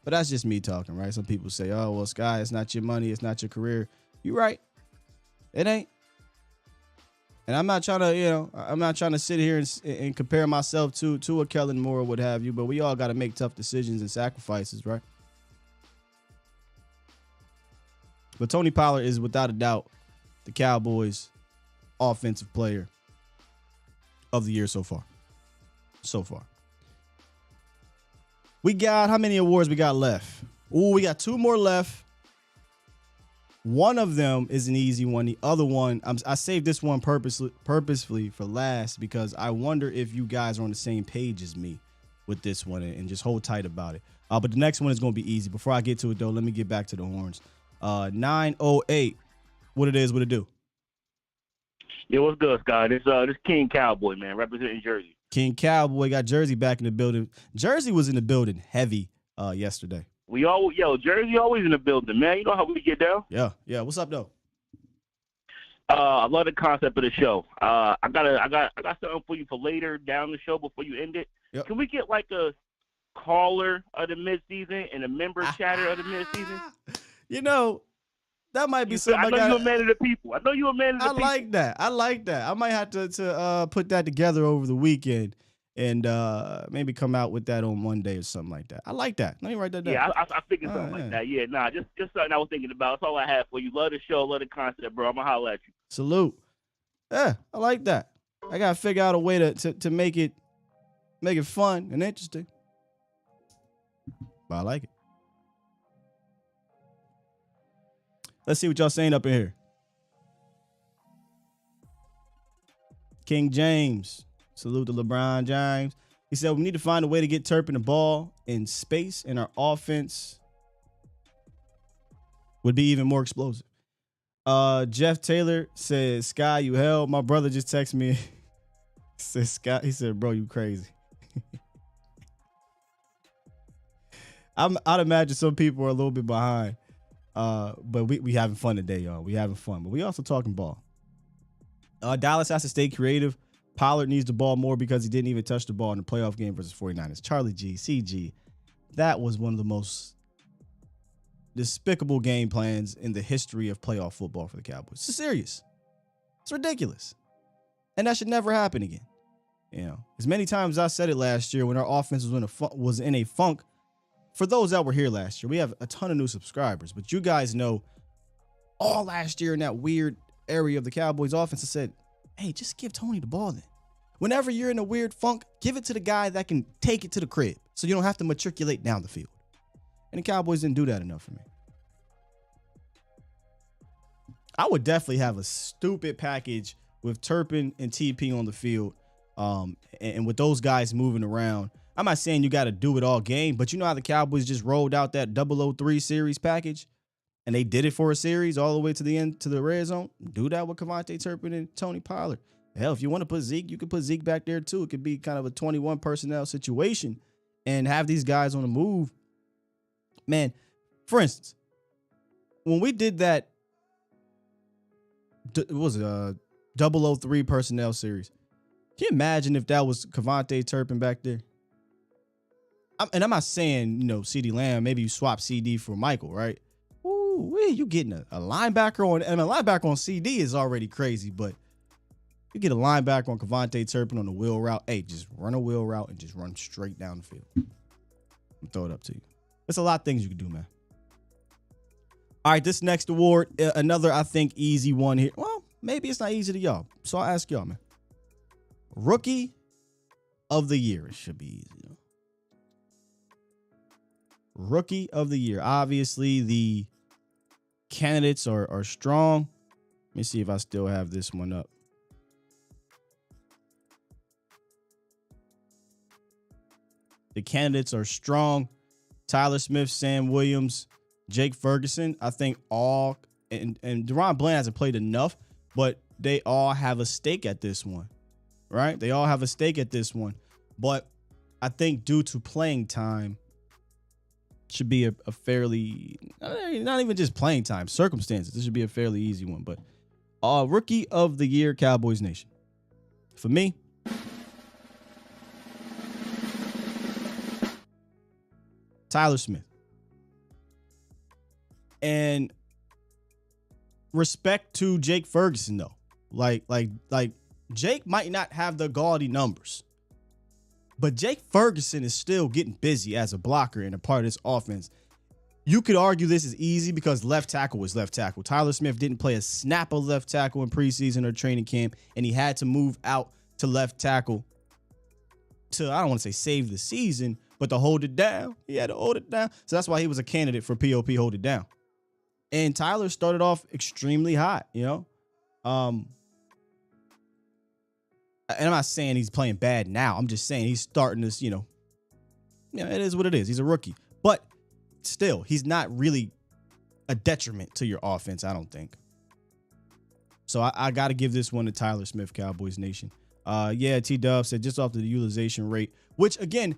But that's just me talking, right? Some people say, oh, well, Sky, it's not your money. It's not your career. You're right. It ain't. And I'm not trying to sit here and compare myself to a Kellen Moore or what have you, but we all got to make tough decisions and sacrifices, right? But Tony Pollard is without a doubt the Cowboys offensive player of the year so far. So far. We got, how many awards we got left? Ooh, we got 2 more left. One of them is an easy one. The other one, I saved this one purposefully for last because I wonder if you guys are on the same page as me with this one and just hold tight about it. But the next one is going to be easy. Before I get to it, though, let me get back to the horns. 908. What it is, what it do? Yeah, what's good, Scott? This King Cowboy, man, representing Jersey. King Cowboy got Jersey back in the building. Jersey was in the building heavy yesterday. Jersey always in the building, man. You know how we get down. Yeah. What's up, though? I love the concept of the show. I got something for you for later down the show before you end it. Yep. Can we get like a caller of the midseason and a member chatter of the midseason? You know, that might be something. I know you're a man of the people. I know you're a man of the people. I like that. I might have to put that together over the weekend and maybe come out with that on Monday or something like that. I like that. Let me write that down. Yeah, I figured something like that. Yeah, just something I was thinking about. That's all I have for you. Love the show, love the concept, bro. I'm gonna holler at you. Salute. Yeah, I like that. I gotta figure out a way to make it fun and interesting. But I like it. Let's see what y'all saying up in here. King James. Salute to LeBron James. He said, we need to find a way to get Turpin the ball in space, and our offense would be even more explosive. Jeff Taylor says, Sky, you hell. My brother just texted me. He said, bro, you crazy. I'd imagine some people are a little bit behind. But we having fun today, y'all. We having fun. But we also talking ball. Dallas has to stay creative. Pollard needs the ball more because he didn't even touch the ball in the playoff game versus 49ers. Charlie G, CG, that was one of the most despicable game plans in the history of playoff football for the Cowboys. It's serious. It's ridiculous. And that should never happen again. You know, as many times as I said it last year when our offense was in a funk. For those that were here last year, we have a ton of new subscribers, but you guys know all last year in that weird area of the Cowboys offense, I said, hey, just give Tony the ball then. Whenever you're in a weird funk, give it to the guy that can take it to the crib so you don't have to matriculate down the field. And the Cowboys didn't do that enough for me. I would definitely have a stupid package with Turpin and TP on the field. And with those guys moving around. I'm not saying you got to do it all game, but you know how the Cowboys just rolled out that 003 series package? And they did it for a series all the way to the end, to the red zone. Do that with Kevontae Turpin and Tony Pollard. Hell, if you want to put Zeke, you can put Zeke back there too. It could be kind of a 21 personnel situation and have these guys on the move. Man, for instance, when we did that, what was it, 003 personnel series, can you imagine if that was Kevontae Turpin back there? And I'm not saying, CeeDee Lamb, maybe you swap CD for Michael, right? Ooh, you getting a linebacker on, and a linebacker on CD is already crazy, but you get a linebacker on Kevontae Turpin on the wheel route. Hey, just run a wheel route and just run straight down the field. I'll throw it up to you. There's a lot of things you can do, man. All right, this next award, another, I think, easy one here. Well, maybe it's not easy to y'all, so I'll ask y'all, man. Rookie of the year. It should be easy. Rookie of the year. Obviously, the candidates are strong. Let me see if I still have this one up. The candidates are strong. Tyler Smith, Sam Williams, Jake Ferguson. I think all, and Deron Bland hasn't played enough, but they all have a stake at this one. Right? They all have a stake at this one. But I think due to playing time, should be a fairly, not even just playing time, circumstances. This should be a fairly easy one. But Rookie of the Year, Cowboys Nation. For me, Tyler Smith. And respect to Jake Ferguson, though. Like Jake might not have the gaudy numbers, but Jake Ferguson is still getting busy as a blocker and a part of this offense. You could argue this is easy because left tackle was left tackle. Tyler Smith didn't play a snap of left tackle in preseason or training camp, and he had to move out to left tackle to, I don't want to say save the season, but to hold it down. He had to hold it down. So that's why he was a candidate for POP Hold It Down. And Tyler started off extremely hot, And I'm not saying he's playing bad now. I'm just saying he's starting this, it is what it is. He's a rookie. But still, he's not really a detriment to your offense, I don't think. So I got to give this one to Tyler Smith, Cowboys Nation. T-Dub said just off the utilization rate, which, again,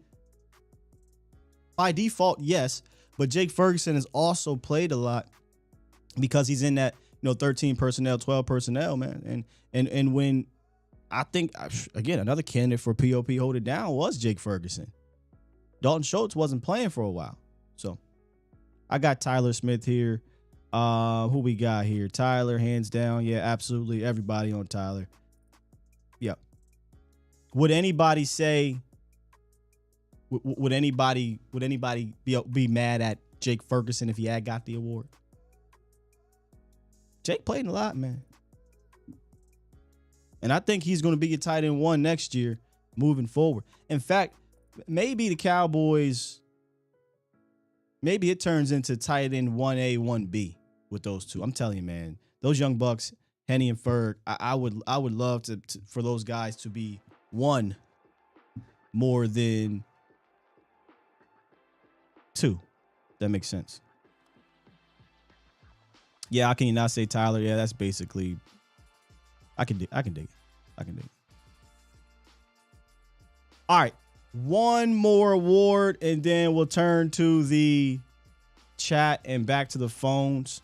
by default, yes. But Jake Ferguson has also played a lot because he's in that, 13 personnel, 12 personnel, man. And when I think, again, another candidate for POP Hold It Down was Jake Ferguson. Dalton Schultz wasn't playing for a while. So I got Tyler Smith here. Who we got here? Tyler, hands down. Yeah, absolutely. Everybody on Tyler. Yep. Would anybody say, would anybody be mad at Jake Ferguson if he had got the award? Jake played a lot, man. And I think he's going to be a tight end 1 next year moving forward. In fact, maybe the Cowboys, maybe it turns into tight end 1A, 1B with those two. I'm telling you, man, those young bucks, Henny and Ferg, I would love to for those guys to be 1 more than 2. That makes sense. Yeah, how can you not say Tyler? Yeah, that's basically, I can dig it. All right. One more award, and then we'll turn to the chat and back to the phones.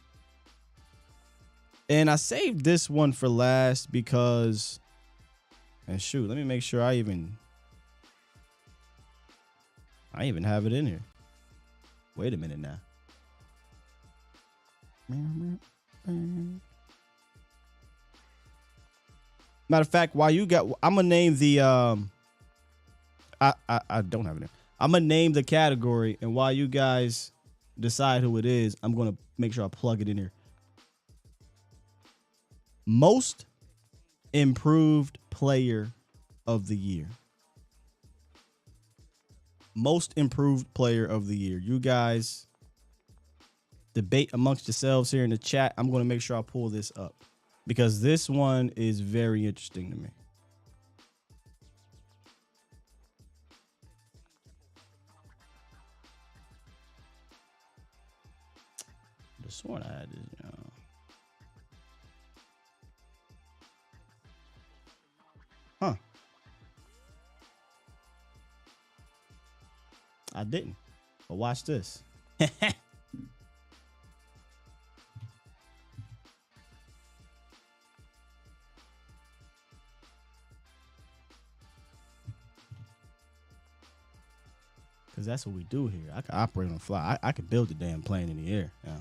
And I saved this one for last because, and shoot, let me make sure I even have it in here. Wait a minute now. Matter of fact, while you got, I'm gonna name the I don't have it in. I'm gonna name the category, and while you guys decide who it is, I'm gonna make sure I plug it in here. Most improved player of the year. Most improved player of the year. You guys debate amongst yourselves here in the chat. I'm going to make sure I pull this up because this one is very interesting to me. This one I had this, Huh. I didn't. But watch this. Because that's what we do here. I can operate on the fly. I can build the damn plane in the air. Yeah.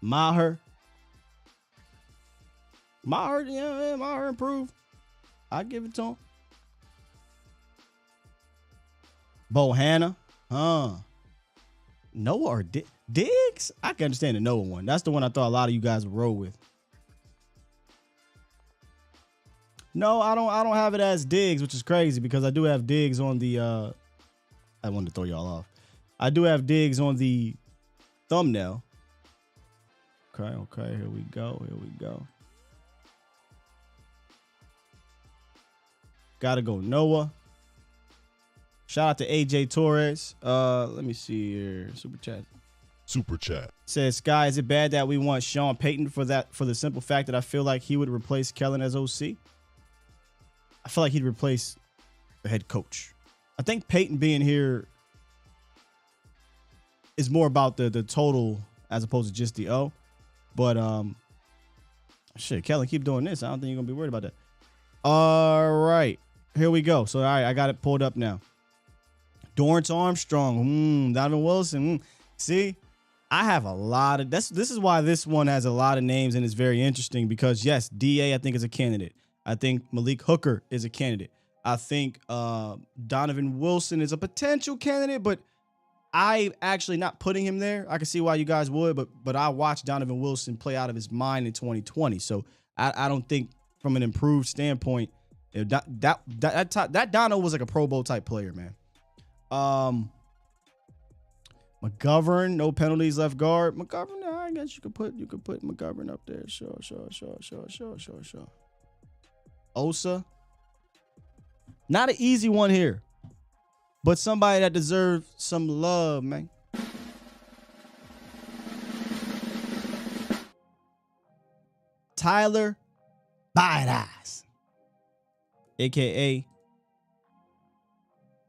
Maher, yeah, Maher improved. I give it to him. Bohanna, Noah or Diggs? I can understand the Noah one. That's the one I thought a lot of you guys would roll with. No, I don't have it as Diggs, which is crazy because I do have Diggs on the. I wanted to throw y'all off. I do have Diggs on the thumbnail. Okay, here we go. Gotta go Noah. Shout out to AJ Torres. Let me see here. Super chat. Says, Sky, is it bad that we want Sean Payton for the simple fact that I feel like he would replace Kellen as OC? I feel like he'd replace the head coach. I think Payton being here is more about the total as opposed to just the O. But shit, Kellen, keep doing this. I don't think you're gonna be worried about that. All right, here we go. So all right, I got it pulled up now. Dorrance Armstrong, Donovan Wilson. See, I have a lot of this is why this one has a lot of names and it's very interesting because yes, DA I think is a candidate. I think Malik Hooker is a candidate. I think Donovan Wilson is a potential candidate, but I actually not putting him there. I can see why you guys would, but I watched Donovan Wilson play out of his mind in 2020. So I don't think from an improved standpoint, that Dono was like a Pro Bowl type player, man. McGovern, no penalties, left guard. McGovern, I guess you could put McGovern up there. Sure. Osa, not an easy one here, but somebody that deserves some love, man. Tyler Badass, aka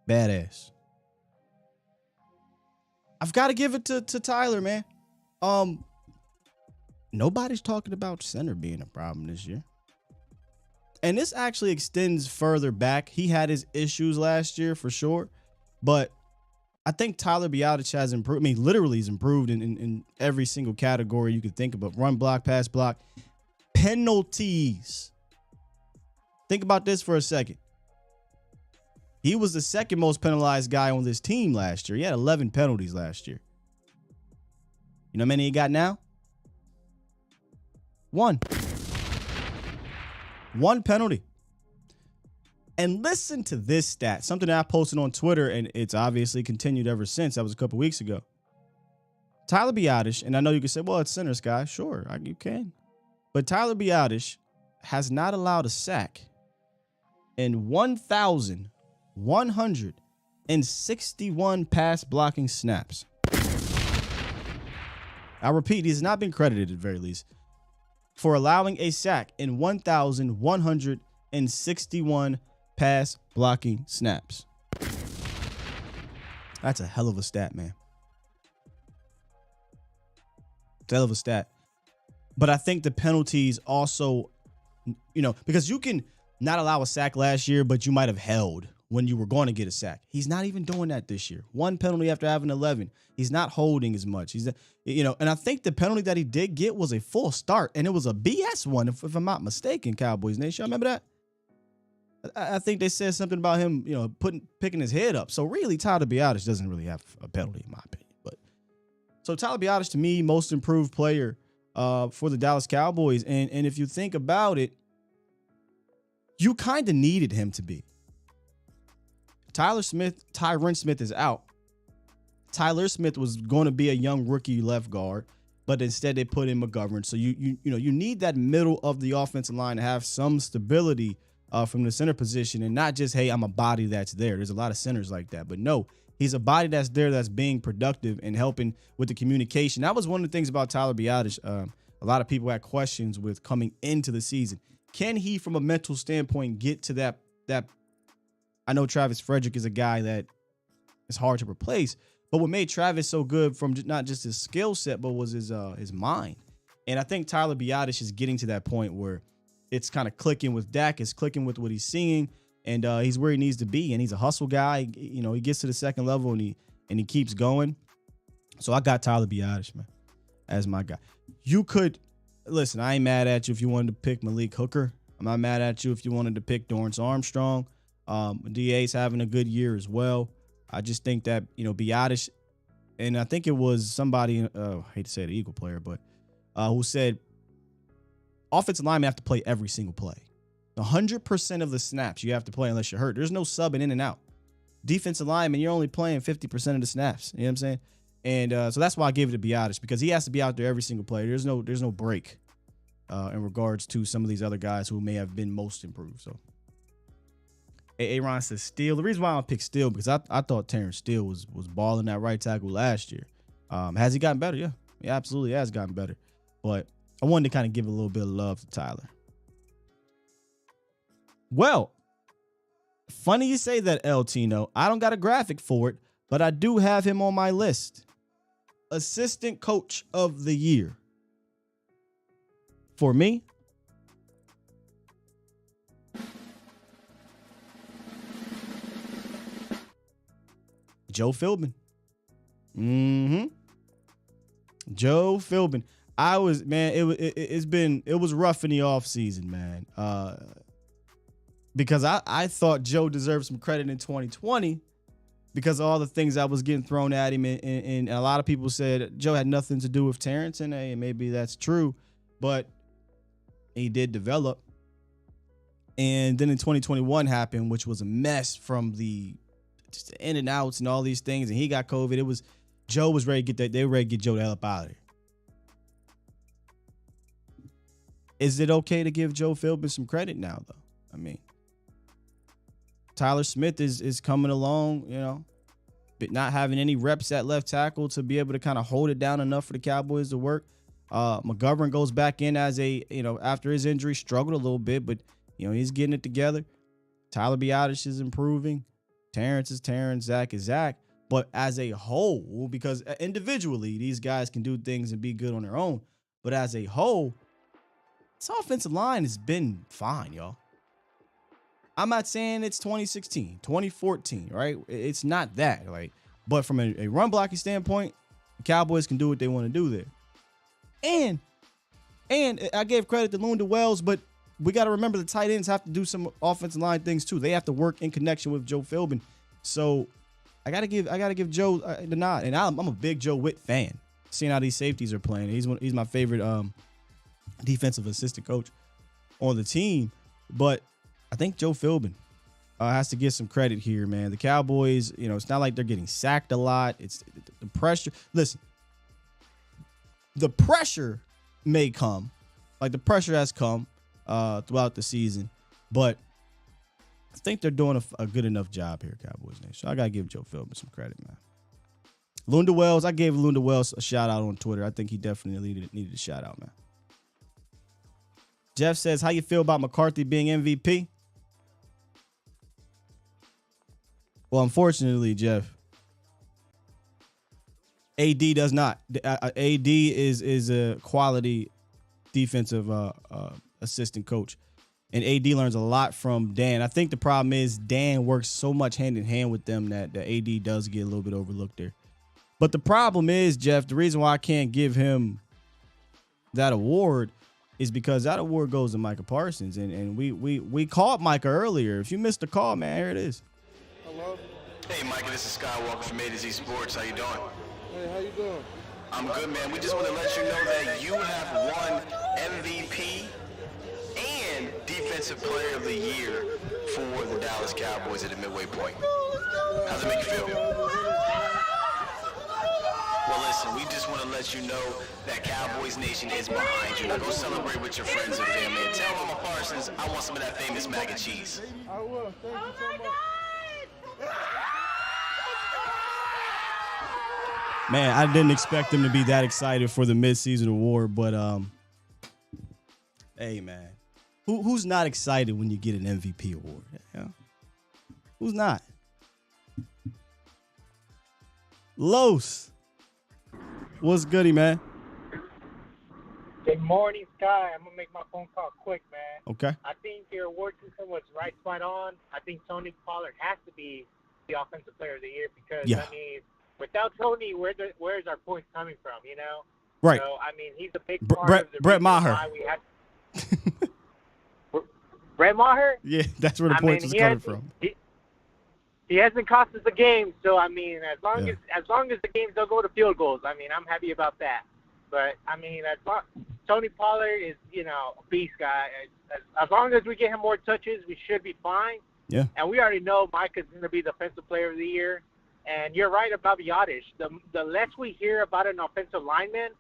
Badass. I've got to give it to Tyler, man. Nobody's talking about center being a problem this year. And this actually extends further back. He had his issues last year for sure. But I think Tyler Biadasz has improved. I mean, literally he's improved in every single category you could think about. Run block, pass block, penalties. Think about this for a second. He was the second most penalized guy on this team last year. He had 11 penalties last year. You know how many he got now? One penalty. And listen to this stat, something that I posted on Twitter, and it's obviously continued ever since. That was a couple weeks ago. Tyler Biadasz, and I know you can say, well, it's center, Sky. Sure, you can. But Tyler Biadasz has not allowed a sack in 1,161 pass blocking snaps. I repeat, he has not been credited at the very least for allowing a sack in 1,161 pass blocking snaps. That's a hell of a stat, man. It's a hell of a stat. But I think the penalties also, because you can not allow a sack last year, but you might have held when you were going to get a sack. He's not even doing that this year. One penalty after having 11. He's not holding as much. And I think the penalty that he did get was a full start, and it was a BS one, if I'm not mistaken, Cowboys Nation. Remember that? I think they said something about him, picking his head up. So really, Tyler Biadasz doesn't really have a penalty, in my opinion. But so Tyler Biadasz, to me, most improved player for the Dallas Cowboys. And if you think about it, you kind of needed him to be. Tyron Smith is out. Tyler Smith was going to be a young rookie left guard, but instead they put in McGovern. So you need that middle of the offensive line to have some stability from the center position, and not just, hey, I'm a body that's there. There's a lot of centers like that, but no, he's a body that's there that's being productive and helping with the communication. That was one of the things about Tyler Biadasz. A lot of people had questions with coming into the season. Can he, from a mental standpoint, get to that? I know Travis Frederick is a guy that is hard to replace, but what made Travis so good from not just his skill set, but was his mind. And I think Tyler Biadasz is getting to that point where it's kind of clicking with Dak, it's clicking with what he's seeing, and he's where he needs to be. And he's a hustle guy. He gets to the second level and he keeps going. So I got Tyler Biadasz, man, as my guy. You could listen. I ain't mad at you if you wanted to pick Malik Hooker. I'm not mad at you if you wanted to pick Dorrance Armstrong. DA's having a good year as well. I just think that, Biadasz, and I think it was somebody, I hate to say the Eagle player, but who said offensive linemen have to play every single play. 100% of the snaps you have to play unless you're hurt. There's no subbing in and out. Defensive lineman, you're only playing 50% of the snaps. You know what I'm saying? And so that's why I gave it to Biadasz, because he has to be out there every single play. There's no break in regards to some of these other guys who may have been most improved. So Aaron says Steele. The reason why I don't pick Steele, because I thought Terrence Steele was balling that right tackle last year. Has he gotten better? Yeah. He absolutely has gotten better. But I wanted to kind of give a little bit of love to Tyler. Well, funny you say that, El Tino. I don't got a graphic for it, but I do have him on my list. Assistant Coach of the Year. For me, Joe Philbin. Joe Philbin. It was rough in the offseason, man. Because I thought Joe deserved some credit in 2020 because of all the things that was getting thrown at him. And a lot of people said Joe had nothing to do with Terrence, and maybe that's true, but he did develop. And then in 2021 happened, which was a mess from the in and outs and all these things, and he got COVID. Joe was ready to get that. They were ready to get Joe the hell up out of there. Is it okay to give Joe Philbin some credit now, though? I mean, Tyler Smith is coming along, but not having any reps at left tackle to be able to kind of hold it down enough for the Cowboys to work. McGovern goes back in as after his injury, struggled a little bit, but he's getting it together. Tyler Biadasz is improving. Terrence is Terrence. Zach is Zach. But as a whole, because individually these guys can do things and be good on their own, but as a whole, this offensive line has been fine, y'all. I'm not saying it's 2016, 2014, right? It's not that, but from a run blocking standpoint, the Cowboys can do what they want to do there. And I gave credit to Lunda Wells, but we got to remember the tight ends have to do some offensive line things too. They have to work in connection with Joe Philbin. So I gotta give Joe the nod, and I'm a big Joe Witt fan. Seeing how these safeties are playing, he's my favorite defensive assistant coach on the team. But I think Joe Philbin has to get some credit here, man. The Cowboys, it's not like they're getting sacked a lot. It's the pressure. Listen, the pressure may come, like the pressure has come throughout the season, but I think they're doing a good enough job here, Cowboys Nation. So I gotta give Joe Philbin some credit, man. Lunda Wells, I gave Lunda Wells a shout out on Twitter. I think he definitely needed a shout out, man. Jeff says, how you feel about McCarthy being MVP? Well, unfortunately, Jeff, AD does not. AD is a quality defensive assistant coach, and AD learns a lot from Dan. I think the problem is Dan works so much hand in hand with them that the AD does get a little bit overlooked there. But the problem is, Jeff, the reason why I can't give him that award is because that award goes to Micah Parsons, and we called Micah earlier. If you missed the call, man, here it is. Hello? Hey, Micah, this is Skywalker from A to Z Sports. How you doing? Hey, how you doing? I'm good, man. We just want to let you know that you have won MVP and Defensive Player of the Year for the Dallas Cowboys at the midway point. How's it make you feel? Well, listen, we just want to let you know that Cowboys Nation is behind you. Now go celebrate with your friends and family and tell Mama Parsons I want some of that famous mac and cheese. I will. Thank you so much. Man, I didn't expect them to be that excited for the midseason award, but hey, man, who's not excited when you get an MVP award? Yeah. Who's not? Los, what's goody, man? Good morning, Sky. I'm gonna make my phone call quick, man. Okay. I think your award system was right spot on. I think Tony Pollard has to be the offensive player of the year because I mean, without Tony, where's our points coming from? You know. Right. So I mean, he's a big part of the Brett reason Maher. why we had Brett Maher. Yeah, that's where the points is coming from. He hasn't cost us a game, so I mean, as long as the games don't go to field goals, I mean, I'm happy about that. But I mean, Tony Pollard is, you know, a beast guy. As long as we get him more touches, we should be fine. Yeah. And we already know Micah's going to be the offensive player of the year. And you're right about Biotish. The less we hear about an offensive lineman,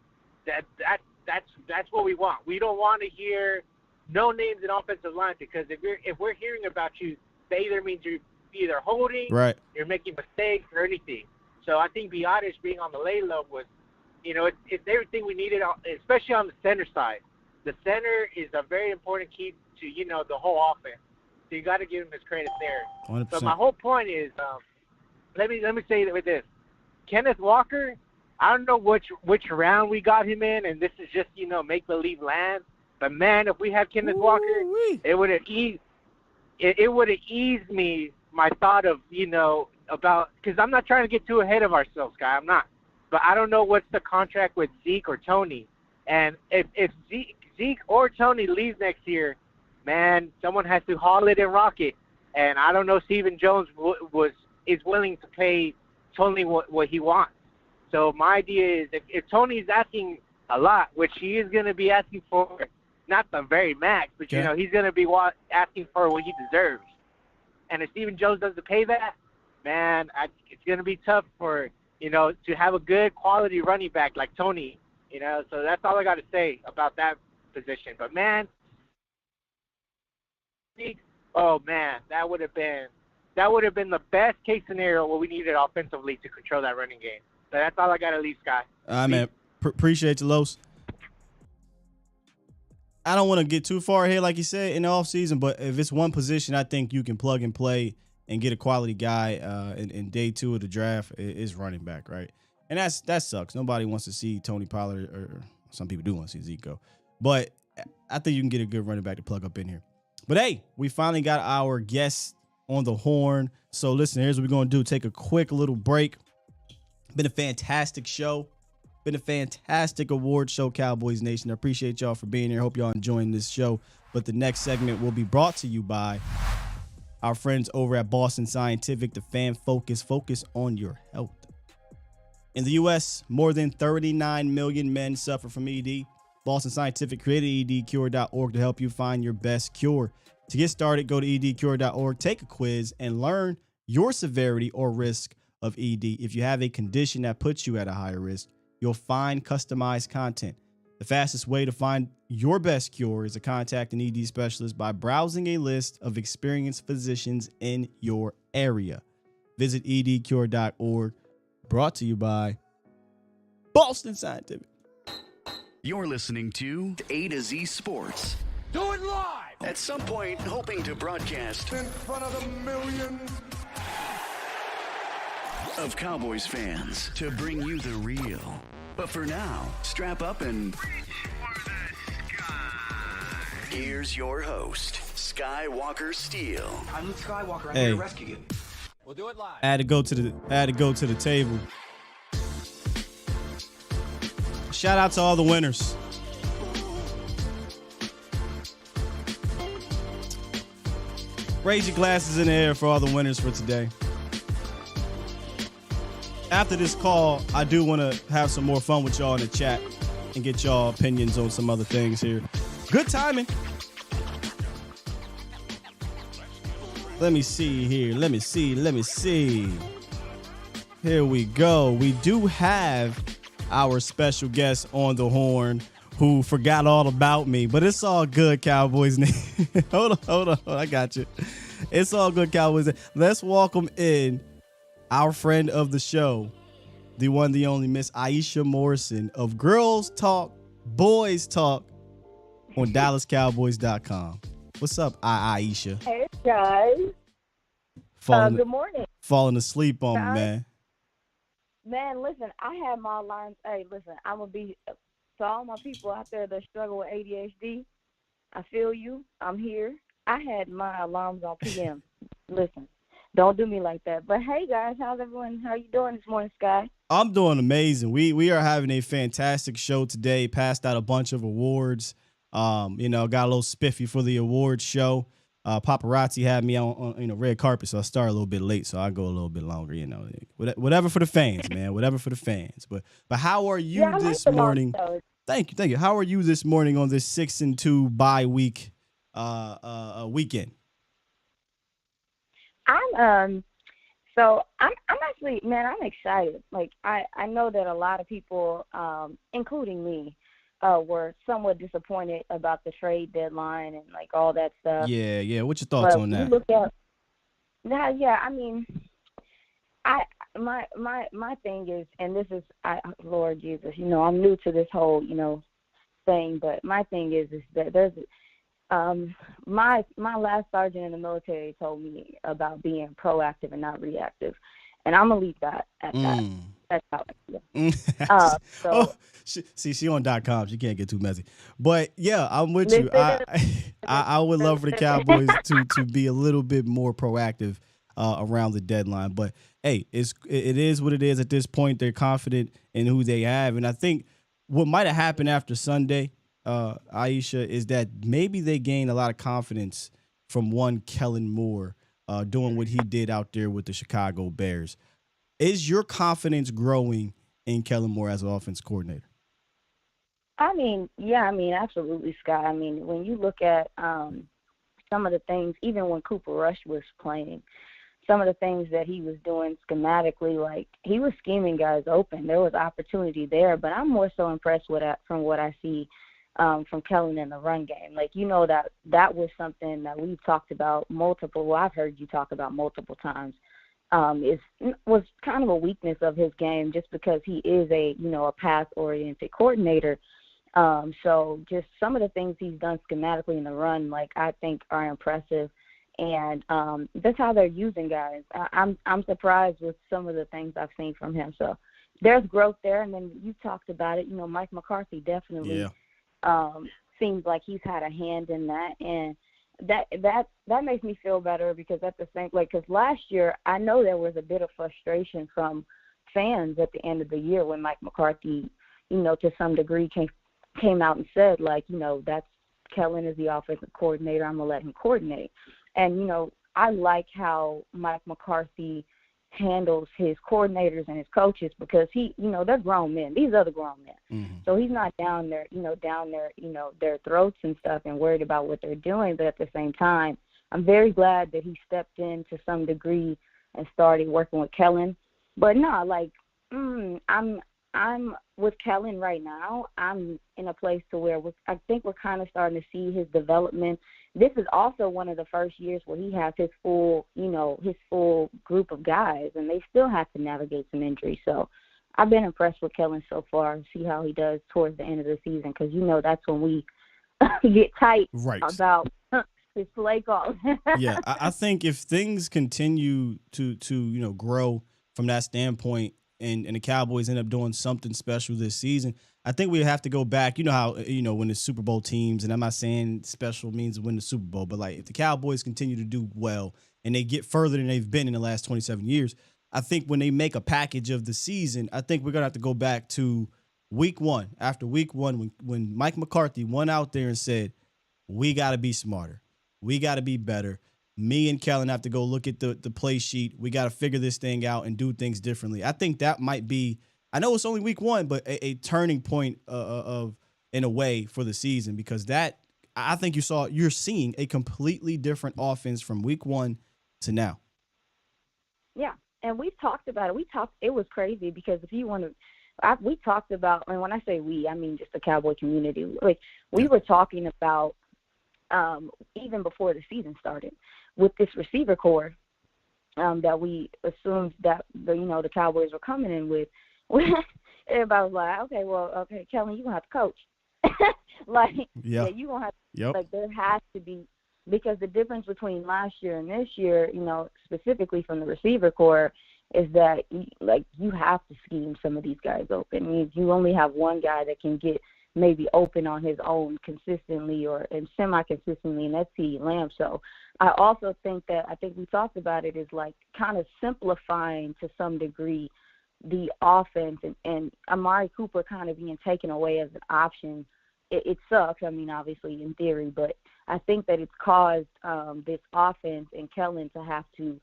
that's what we want. We don't want to hear no names in offensive line because if we're hearing about you, that either means you're either holding, you're making mistakes, or anything. So I think Biotish being on the lay low was, you know, it's everything we needed, especially on the center side. The center is a very important key to, you know, the whole offense. So you got to give him his credit there. 100%. So my whole point is, let me say it with this: Kenneth Walker. I don't know which round we got him in, and this is just, you know, make believe land. But man, if we had Kenneth Walker, it would have eased me my thought of, you know, about, because I'm not trying to get too ahead of ourselves, guy. I'm not. But I don't know what's the contract with Zeke or Tony. And if Zeke or Tony leaves next year, man, someone has to haul it and rock it. And I don't know Stephen Jones is willing to pay Tony what he wants. So my idea is if Tony's asking a lot, which he is going to be asking for, not the very max, but, you know, he's going to be asking for what he deserves. And if Stephen Jones doesn't pay that, man, it's going to be tough for, you know, to have a good quality running back like Tony, you know. So that's all I got to say about that position. But, man, oh, man, that would have been the best case scenario what we needed offensively to control that running game. So that's all I got to leave, Scott. Man, appreciate you, Los. I don't want to get too far ahead, like you said, in the offseason, but if it's one position I think you can plug and play and get a quality guy in day 2 of the draft, is running back, right? And that sucks. Nobody wants to see Tony Pollard, or some people do want to see Zeke go. But I think you can get a good running back to plug up in here. But, hey, we finally got our guest on the horn. So, listen, here's what we're going to do. Take a quick little break. Been a fantastic show. Been a fantastic award show, Cowboys Nation. I appreciate y'all for being here. Hope y'all enjoying this show. But the next segment will be brought to you by our friends over at Boston Scientific, the fan focus on your health. In the U.S., more than 39 million men suffer from ED. Boston Scientific created edcure.org to help you find your best cure. To get started, go to edcure.org, take a quiz, and learn your severity or risk of ED. If you have a condition that puts you at a higher risk, you'll find customized content. The fastest way to find your best cure is to contact an ED specialist by browsing a list of experienced physicians in your area. Visit edcure.org. Brought to you by Boston Scientific. You're listening to A to Z Sports. Do it live! At some point, hoping to broadcast in front of the millions of Cowboys fans to bring you the real. But for now, strap up and here's your host, Skywalker Steele. I'm Luke Skywalker. I'm here to rescue you. We'll do it live. I had to go to the table. Shout out to all the winners. Raise your glasses in the air for all the winners for today. After this call, I do want to have some more fun with y'all in the chat and get y'all opinions on some other things here. Good timing. Let me see here. Let me see. Here we go. We do have our special guest on the horn who forgot all about me, but it's all good, Cowboys. Hold on. I got you. It's all good, Cowboys. Let's welcome in our friend of the show, the one, the only Miss Aisha Morrison of Girls Talk, Boys Talk on DallasCowboys.com. What's up, Aisha? Hey, guys. Good morning. Falling asleep on me, man. Man, listen, I had my alarms. Hey, listen, I'm going to be, to all my people out there that struggle with ADHD, I feel you. I'm here. I had my alarms on PM. Listen, don't do me like that. But, hey, guys, how's everyone? How you doing this morning, Sky? I'm doing amazing. We are having a fantastic show today. Passed out a bunch of awards. Got a little spiffy for the awards show. Paparazzi had me on red carpet, so I started a little bit late, so I go a little bit longer. Whatever for the fans, man. Whatever for the fans. But how are you this morning? Thank you. How are you this morning on this 6-2 bye week weekend? I'm actually, man, I'm excited. Like I know that a lot of people, including me, were somewhat disappointed about the trade deadline and like all that stuff. Yeah. What's your thoughts on that? My thing is, and this is, Lord Jesus, I'm new to this whole, thing, but my thing is that there's, my last sergeant in the military told me about being proactive and not reactive, and I'm gonna leave that at that. That's how I feel. She on .com. She can't get too messy. But yeah, I'm with you. I would love for the Cowboys to be a little bit more proactive around the deadline. But hey, it is what it is at this point. They're confident in who they have, and I think what might have happened after Sunday, Aisha, is that maybe they gained a lot of confidence from one Kellen Moore doing what he did out there with the Chicago Bears. Is your confidence growing in Kellen Moore as an offense coordinator? Absolutely, Scott. I mean, when you look at some of the things, even when Cooper Rush was playing, some of the things that he was doing schematically, like he was scheming guys open. There was opportunity there, but I'm more so impressed with that from what I see from Kellen in the run game. Like, that was something that we've talked about I've heard you talk about multiple times. Was kind of a weakness of his game just because he is a pass-oriented coordinator. So just some of the things he's done schematically in the run, like I think are impressive. And that's how they're using guys. I'm surprised with some of the things I've seen from him. So there's growth there. And then you talked about it. Mike McCarthy definitely seems like he's had a hand in that. And that makes me feel better because at the same, because last year I know there was a bit of frustration from fans at the end of the year when Mike McCarthy, to some degree came out and said that's Kellen is the offensive coordinator. I'm gonna let him coordinate. And I like how Mike McCarthy handles his coordinators and his coaches because they're grown men. These are the grown men. Mm-hmm. So he's not down their their throats and stuff and worried about what they're doing. But at the same time, I'm very glad that he stepped in to some degree and started working with Kellen. But no, I'm with Kellen right now. I'm in a place to where I think we're kind of starting to see his development. This is also one of the first years where he has his full group of guys, and they still have to navigate some injuries. So I've been impressed with Kellen so far. See how he does towards the end of the season because that's when we get tight about his play call. Yeah, I think if things continue to grow from that standpoint, and the Cowboys end up doing something special this season, I think we have to go back. You know how, when the Super Bowl teams, and I'm not saying special means win the Super Bowl, but if the Cowboys continue to do well and they get further than they've been in the last 27 years, I think when they make a package of the season, I think we're going to have to go back to week one. After week one, when Mike McCarthy went out there and said, we got to be smarter. We got to be better. Me and Kellen have to go look at the play sheet. We got to figure this thing out and do things differently. I think that might be, I know it's only week one, but a turning point in a way for the season because that, I think you're seeing a completely different offense from week one to now. Yeah, and we've talked about it. It was crazy because if you want to, we talked about, and when I say we, I mean just the Cowboy community. Like, we were talking about even before the season started with this receiver core that we assumed that the Cowboys were coming in with. Everybody was like, okay, Kellen, you're going to have to coach. You're going to have to, there has to be, because the difference between last year and this year, specifically from the receiver core, is that, you have to scheme some of these guys open. You only have one guy that can get maybe open on his own consistently and semi-consistently, and that's CeeDee Lamb. So I also think we talked about it, is kind of simplifying to some degree the offense and Amari Cooper kind of being taken away as an option. It sucks, obviously in theory, but I think that it's caused this offense and Kellen to have to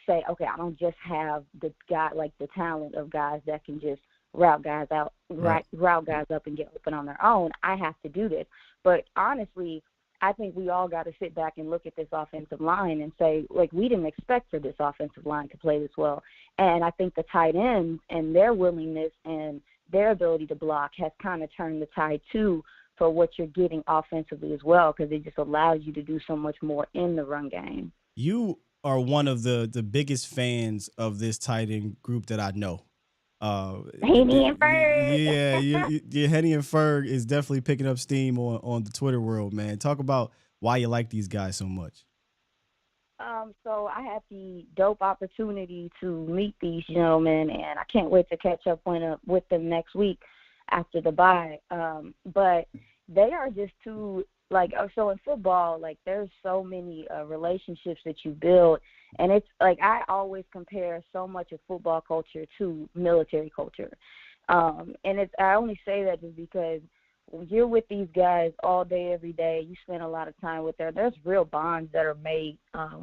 say, okay, I don't just have the talent of guys that can just route guys out, route guys up and get open on their own. I have to do this. But honestly, I think we all got to sit back and look at this offensive line and say, we didn't expect for this offensive line to play this well. And I think the tight ends and their willingness and their ability to block has kind of turned the tide too for what you're getting offensively as well, because it just allows you to do so much more in the run game. You are one of the biggest fans of this tight end group that I know. Henny and Ferg. Yeah, Henny and Ferg is definitely picking up steam on the Twitter world, man. Talk about why you like these guys so much. So I had the dope opportunity to meet these gentlemen, and I can't wait to catch up with them next week after the bye. But they are just too, so in football, there's so many relationships that you build. And it's I always compare so much of football culture to military culture. And I only say that just because you're with these guys all day, every day. You spend a lot of time with them. There's real bonds that are made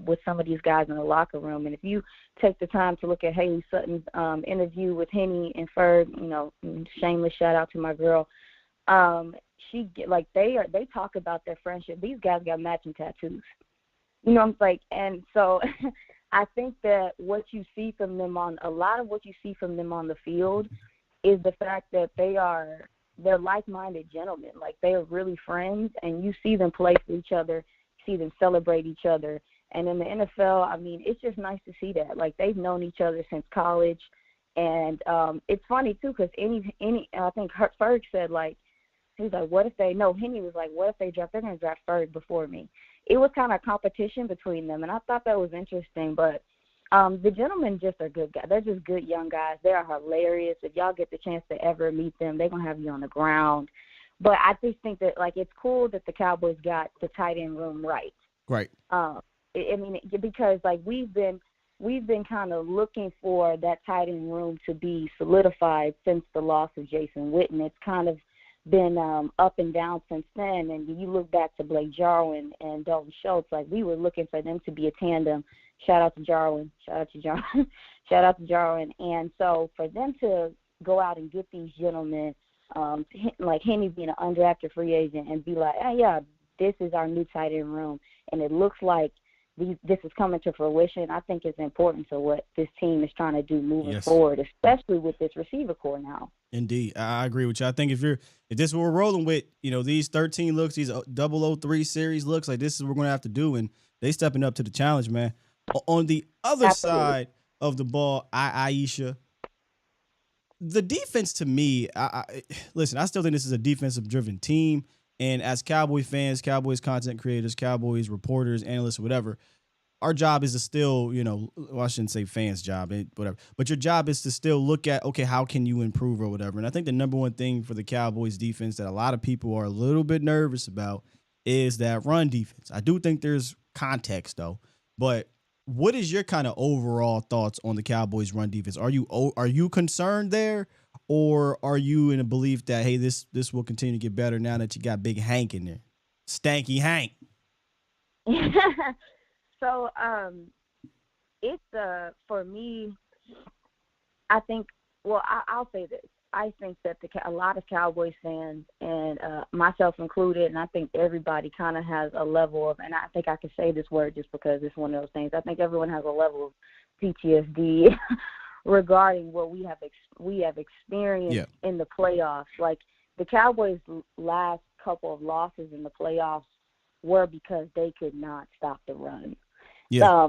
with some of these guys in the locker room. And if you take the time to look at Haley Sutton's interview with Henny and Ferg, shameless shout out to my girl. They talk about their friendship. These guys got matching tattoos. And so I think that what you see from them a lot of what you see from them on the field is the fact that they're like-minded gentlemen. They are really friends, and you see them play for each other, see them celebrate each other. And in the NFL, it's just nice to see that. They've known each other since college. And it's funny, too, because I think Ferg said, he was like, Henny was like, what if they're going to draft Ferg before me? It was kind of competition between them, and I thought that was interesting. But the gentlemen just are good guys. They're just good young guys. They are hilarious. If y'all get the chance to ever meet them, they're going to have you on the ground. But I just think that, it's cool that the Cowboys got the tight end room right. Right. Because, we've been kind of looking for that tight end room to be solidified since the loss of Jason Witten. It's kind of been up and down since then. And you look back to Blake Jarwin and Dalton Schultz, we were looking for them to be a tandem. Shout out to Jarwin. And so for them to go out and get these gentlemen, like Henny being an undrafted free agent, and be like, hey, yeah, this is our new tight end room, and it looks like this is coming to fruition, I think is important to what this team is trying to do moving forward, especially with this receiver core now. Indeed. I agree with you. I think if this is what we're rolling with, these 13 looks, these 003 series looks, this is what we're going to have to do, and they stepping up to the challenge, man. On the other side of the ball, Aisha, the defense to me, listen, I still think this is a defensive-driven team. And as Cowboys fans, Cowboys content creators, Cowboys reporters, analysts, whatever, our job is to still, I shouldn't say fans' job, whatever. But your job is to still look at, okay, how can you improve or whatever. And I think the number one thing for the Cowboys defense that a lot of people are a little bit nervous about is that run defense. I do think there's context, though. But what is your kind of overall thoughts on the Cowboys run defense? Are you concerned there? Or are you in a belief that, hey, this will continue to get better now that you got Big Hank in there? Stanky Hank. So it's for me, I think, I'll say this. I think that a lot of Cowboys fans, and myself included, and I think everybody kind of has a level of, and I think I can say this word just because it's one of those things. I think everyone has a level of PTSD regarding what we have experienced in the playoffs. Like the Cowboys' last couple of losses in the playoffs were because they could not stop the run. Yeah.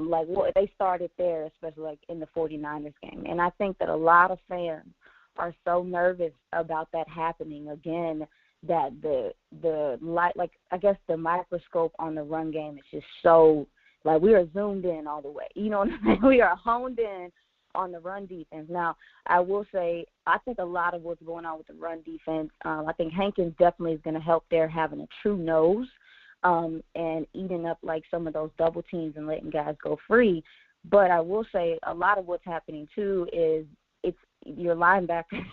They started there, especially like in the 49ers game. And I think that a lot of fans are so nervous about that happening again that the microscope on the run game is just so, like, we are zoomed in all the way. You know what I mean? We are honed in on the run defense. Now, I will say, I think a lot of what's going on with the run defense, I think Hankins definitely is going to help there having a true nose and eating up like some of those double teams and letting guys go free. But I will say a lot of what's happening too is your linebackers.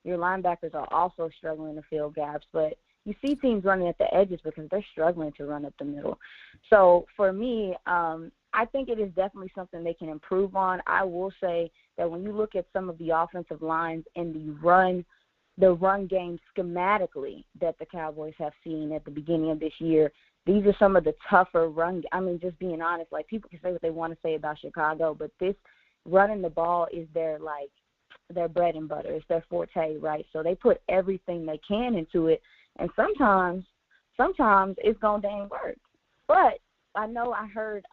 Your linebackers are also struggling to fill gaps, but you see teams running at the edges because they're struggling to run up the middle. So for me, I think it is definitely something they can improve on. I will say that when you look at some of the offensive lines and the run game schematically that the Cowboys have seen at the beginning of this year, these are some of the tougher just being honest, like people can say what they want to say about Chicago, but this running the ball is their bread and butter. It's their forte, right? So they put everything they can into it, and sometimes it's going to dang work. But I know I heard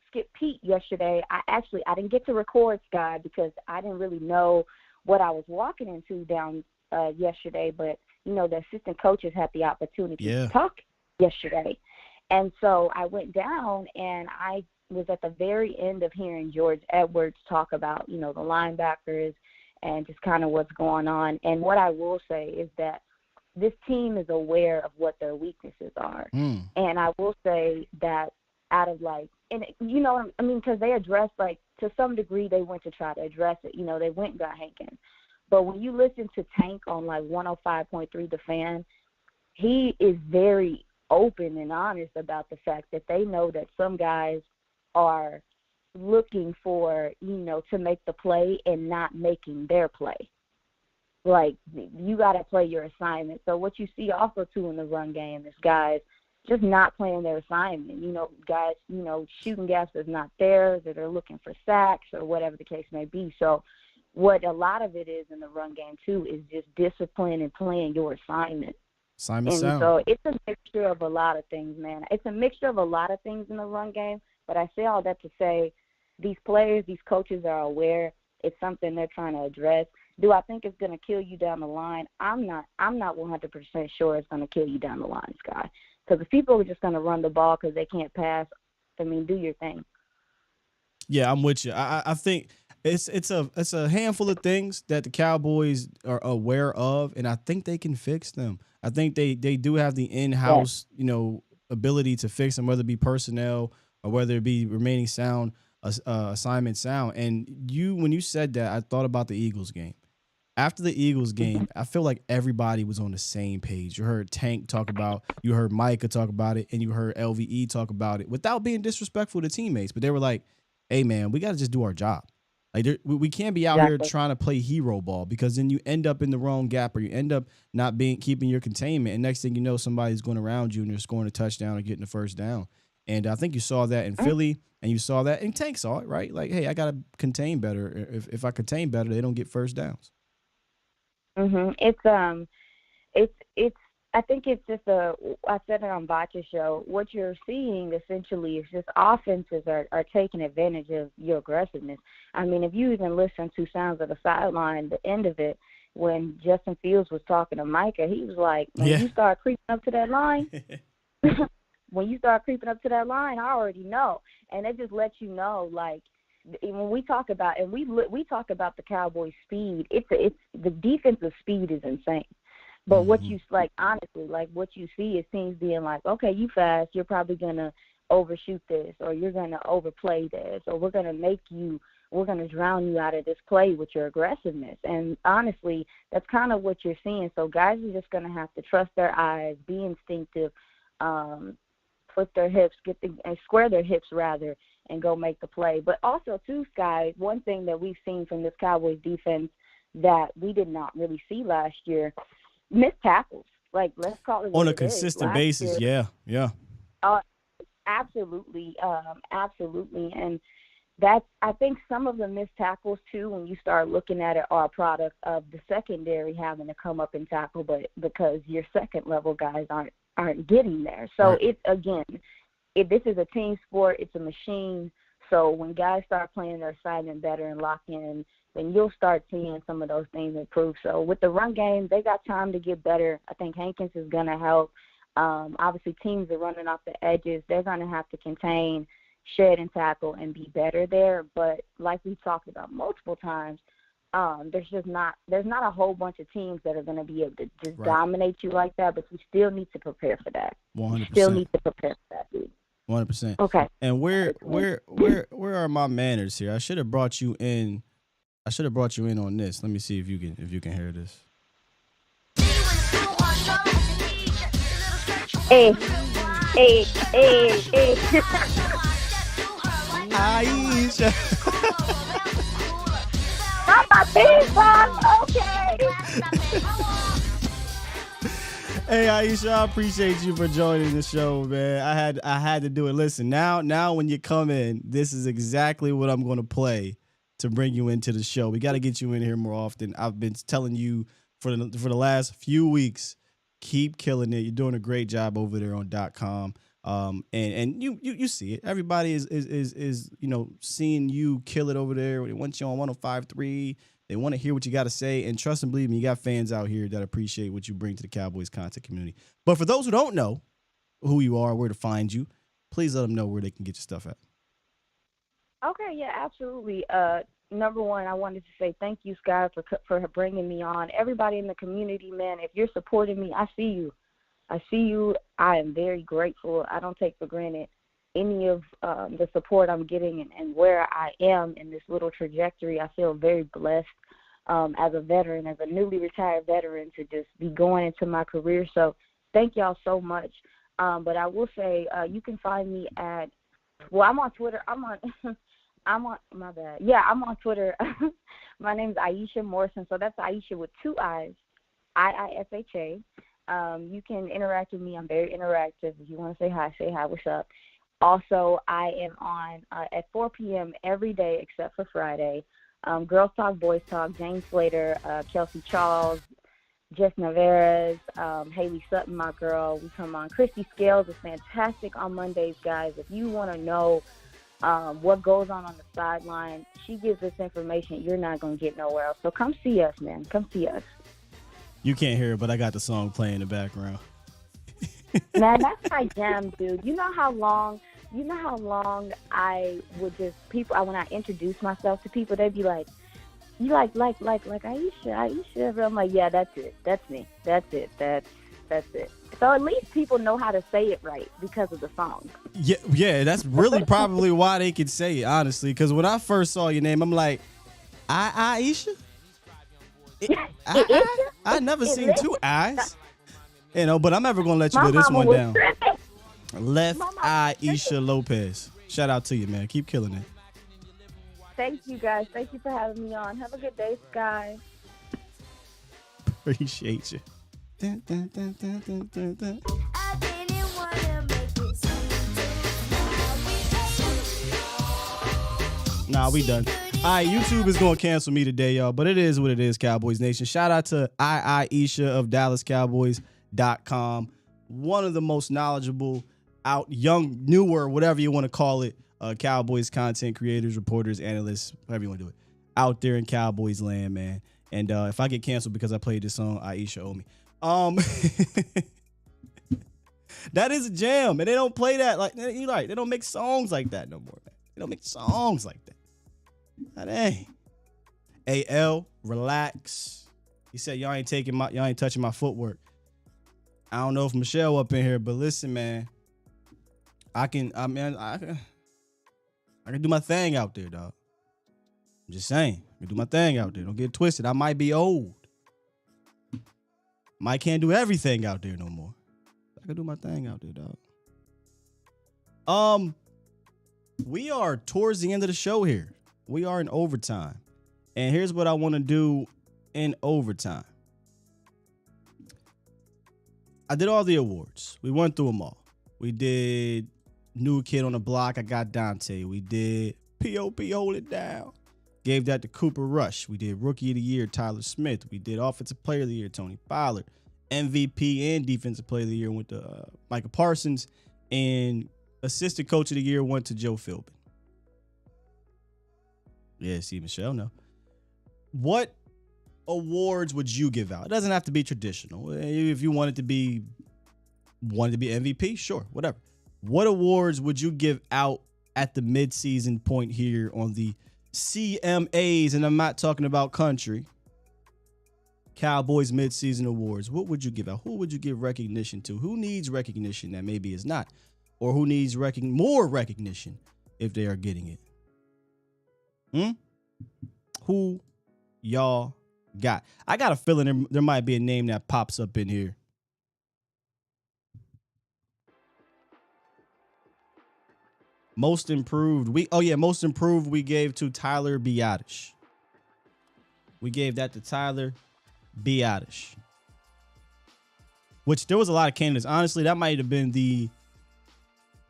Skip Pete yesterday. I didn't get to record Sky because I didn't really know what I was walking into down yesterday, but, you know, the assistant coaches had the opportunity to talk yesterday. And so I went down, and I was at the very end of hearing George Edwards talk about, you know, the linebackers and just kind of what's going on. And what I will say is that this team is aware of what their weaknesses are. And I will say that out of because they addressed, like, to some degree they went to try to address it. You know, they went and got Hankins. But when you listen to Tank on, like, 105.3 The Fan, he is very open and honest about the fact that they know that some guys are looking for, you know, to make the play and not making their play. Like, you got to play your assignment. So what you see also, too, in the run game is guys just not playing their assignment. You know, guys, you know, shooting gaps that's not theirs, or they're looking for sacks or whatever the case may be. So what a lot of it is in the run game, too, is just discipline and playing your assignment. Simon And Sound. so it's a mixture of a lot of things, man. It's a mixture of a lot of things in the run game, but I say all that to say these players, these coaches are aware it's something they're trying to address. Do I think it's going to kill you down the line? I'm not 100% sure it's going to kill you down the line, Sky. Because if people are just going to run the ball because they can't pass, I mean, do your thing. Yeah, I'm with you. I think it's a handful of things that the Cowboys are aware of, and I think they can fix them. I think they do have the in-house, you know, ability to fix them, whether it be personnel or whether it be remaining sound, assignment sound. And when you said that, I thought about the Eagles game. After the Eagles game, I feel like everybody was on the same page. You heard Tank talk about, you heard Micah talk about it, and you heard LVE talk about it without being disrespectful to teammates. But they were like, hey, man, we got to just do our job. Like, we can't be out here trying to play hero ball, because then you end up in the wrong gap, or you end up not keeping your containment. And next thing you know, somebody's going around you and they're scoring a touchdown or getting a first down. And I think you saw that in Philly, and you saw that, and Tank saw it, right? Like, hey, I got to contain better. If I contain better, they don't get first downs. It's I think it's just I said it on Botcha's show, what you're seeing essentially is just offenses are taking advantage of your aggressiveness. I mean, if you even listen to Sounds of the Sideline, the end of it, when Justin Fields was talking to Micah, he was like, when you start creeping up to that line, I already know. And it just lets you know, like, when we talk about, and we talk about the Cowboys' speed, it's the defensive speed is insane. But what you, like, honestly, like, what you see is teams being like, okay, you fast, you're probably going to overshoot this, or you're going to overplay this, or we're going to drown you out of this play with your aggressiveness. And honestly, that's kind of what you're seeing. So guys are just going to have to trust their eyes, be instinctive, put their hips, and square their hips rather, and go make the play. But also, too, Sky, one thing that we've seen from this Cowboys defense that we did not really see last year. Missed tackles. Like, let's call it what On a it is. consistent Last basis, year, yeah. absolutely. And I think some of the missed tackles too, when you start looking at it, are a product of the secondary having to come up and tackle, but because your second level guys aren't getting there. So Right. This is a team sport, it's a machine. So when guys start playing their assignment better and lock in, then you'll start seeing some of those things improve. So with the run game, they got time to get better. I think Hankins is going to help. Obviously, teams are running off the edges. They're going to have to contain, shed, and tackle and be better there. But like we've talked about multiple times, there's not a whole bunch of teams that are going to be able to just dominate you like that. But you still need to prepare for that. 100%. You still need to prepare for that, dude. 100%. Okay. And where are my manners here? I should have brought you in. On this. Let me see if you can hear this. Hey. Aisha. Not my theme song. Okay. Hey Aisha, I appreciate you for joining the show, man. I had to do it. Listen, now when you come in, this is exactly what I'm gonna play to bring you into the show. We got to get you in here more often. I've been telling you for the last few weeks, keep killing it. You're doing a great job over there on .com. And you see it. Everybody is seeing you kill it over there. They want you on 105.3. They want to hear what you got to say. And trust and believe me, you got fans out here that appreciate what you bring to the Cowboys content community. But for those who don't know who you are, where to find you, please let them know where they can get your stuff at. Okay, yeah, absolutely. Number one, I wanted to say thank you, Sky, for bringing me on. Everybody in the community, man, if you're supporting me, I see you. I am very grateful. I don't take for granted any of the support I'm getting and where I am in this little trajectory. I feel very blessed as a veteran, as a newly retired veteran, to just be going into my career. So thank y'all so much. But I will say you can find me I'm on Twitter. I'm on Twitter. My name is Aisha Morrison, so that's Aisha with 2 I's, IISHA. You can interact with me. I'm very interactive. If you want to say hi, what's up. Also, I am on at 4 p.m. every day except for Friday. Girls Talk, Boys Talk, James Slater, Kelsey Charles, Jess Navarez, Haley Sutton, my girl. We come on. Christy Scales is fantastic on Mondays, guys. If you want to know what goes on the sideline, she gives us information you're not going to get nowhere else. So come see us, man. Come see us. You can't hear it, but I got the song playing in the background. Man, that's my jam, dude. You know how long I would when I introduce myself to people, they'd be like, you like Aisha. I'm like, yeah, that's it. That's me. That's it. That's it. So at least people know how to say it right because of the song. Yeah, that's really probably why they could say it, honestly. Because when I first saw your name, I'm like, Aisha? I never seen 2 eyes. But I'm never going to let you live this one down. Left Aisha Lopez. Shout out to you, man. Keep killing it. Thank you, guys. Thank you for having me on. Have a good day, Sky. Appreciate you. Dun, dun, dun, dun, dun, dun, dun. Nah, we done. All right, YouTube is going to cancel me today, y'all, but it is what it is, Cowboys Nation. Shout out to Aisha of DallasCowboys.com. One of the most knowledgeable, young, newer, whatever you want to call it, Cowboys content creators, reporters, analysts, however you want to do it, out there in Cowboys land, man. And if I get canceled because I played this song, Aisha owe me. That is a jam, and they don't play that they don't make songs like that no more, man. They don't make songs like that. Dang. AL, relax. He said y'all ain't touching my footwork. I don't know if Michelle up in here, but listen, man. I can do my thing out there, dog. I'm just saying. I can do my thing out there. Don't get twisted. I might be old. Might can't do everything out there no more. I can do my thing out there, dog. We are towards the end of the show here. We are in overtime. And here's what I want to do in overtime. I did all the awards. We went through them all. We did new kid on the block. I got Dante. We did POP hold it down. Gave that to Cooper Rush. We did rookie of the year, Tyler Smith. We did offensive player of the year, Tony Pollard. MVP and defensive player of the year went to Micah Parsons. And assistant coach of the year went to Joe Philbin. Yeah, see, Michelle, no. What awards would you give out? It doesn't have to be traditional. If you wanted to be MVP, sure, whatever. What awards would you give out at the midseason point here on the CMAs? And I'm not talking about country. Cowboys midseason awards. What would you give out? Who would you give recognition to? Who needs recognition that maybe is not? Or who needs more recognition if they are getting it? Who y'all got? I got a feeling there might be a name that pops up in here. Most improved. Most improved we gave to Tyler Biadasz. We gave that to Tyler Biadasz. Which there was a lot of candidates. Honestly, that might have been the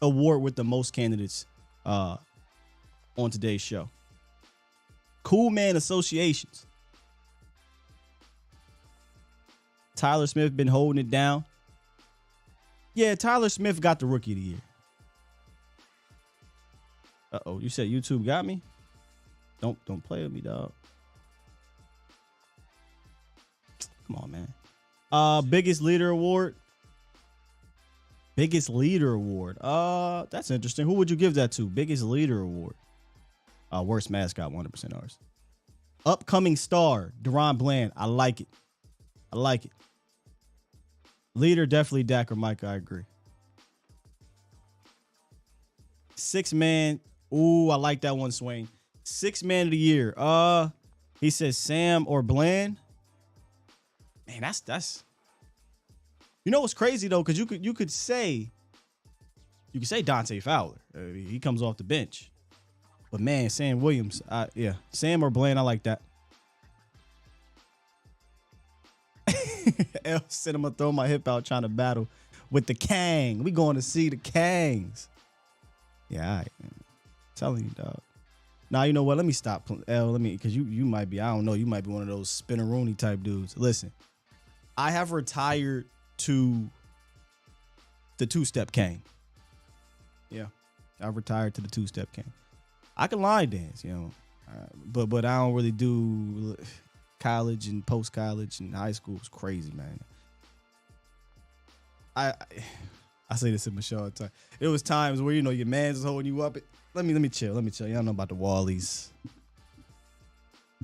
award with the most candidates on today's show. Cool Man Associations. Tyler Smith been holding it down. Yeah, Tyler Smith got the rookie of the year. Uh-oh, you said YouTube got me? Don't play with me, dog. Come on, man. Biggest leader award. Biggest leader award. That's interesting. Who would you give that to? Biggest leader award. Worst mascot, 100% ours. Upcoming star, Deron Bland. I like it. Leader, definitely Dak or Micah. I agree. 6-man. Ooh, I like that one, Swain. 6-man of the year. He says Sam or Bland. Man, that's. You know what's crazy though, because you could say Dante Fowler. He comes off the bench. But man, Sam Williams, Sam or Bland, I like that. El said I'm gonna throw my hip out trying to battle with the Kang. We going to see the Kangs. Yeah, all right, man. Telling you, dog. Now, you know what? Let me stop. Because you might be, I don't know, you might be one of those Spinneroonie type dudes. Listen, I have retired to the two-step Kang. Yeah, I've retired to the two-step Kang. I can line dance, but I don't really do college and post-college and high school. It's crazy, man. I say this in Michelle all the time. It was times where, your man's was holding you up. Let me chill. Y'all know about the Wallies.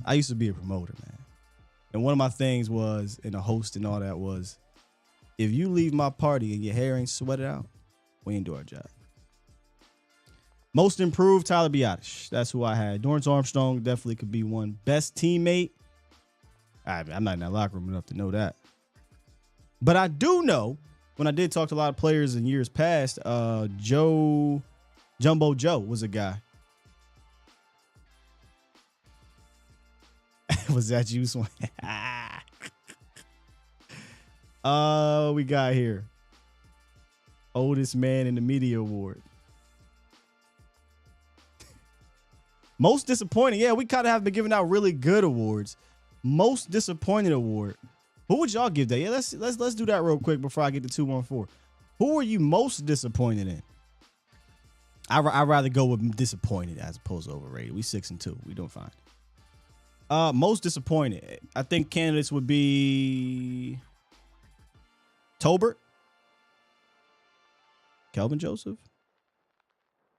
I used to be a promoter, man. And one of my things was, and a host and all that was, if you leave my party and your hair ain't sweated out, we ain't do our job. Most improved, Tyler Biadasz. That's who I had. Dorrance Armstrong definitely could be one. Best teammate. I'm not in that locker room enough to know that. But I do know, when I did talk to a lot of players in years past, Jumbo Joe was a guy. Was that you, Swan? We got here. Oldest man in the media award. Most disappointing. Yeah, we kind of have been giving out really good awards. Most disappointing award. Who would y'all give that? Yeah, let's do that real quick before I get to 214. Who were you most disappointed in? I'd rather go with disappointed as opposed to overrated. We 6-2. We doing fine. Most disappointed. I think candidates would be Tolbert, Kelvin Joseph.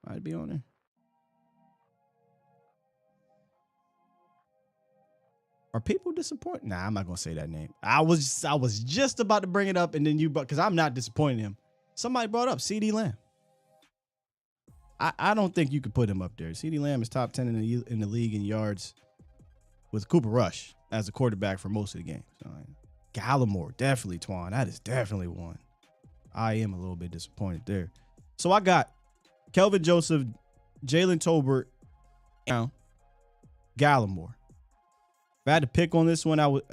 Might be on there. Are people disappointed? Nah, I'm not gonna say that name. I was just about to bring it up, and then because I'm not disappointing him. Somebody brought up CeeDee Lamb. I don't think you could put him up there. CeeDee Lamb is top 10 in the league in yards with Cooper Rush as a quarterback for most of the games. So, Gallimore, definitely, Twan. That is definitely one. I am a little bit disappointed there. So I got Kelvin Joseph, Jalen Tolbert, Gallimore. I had to pick on this one, I would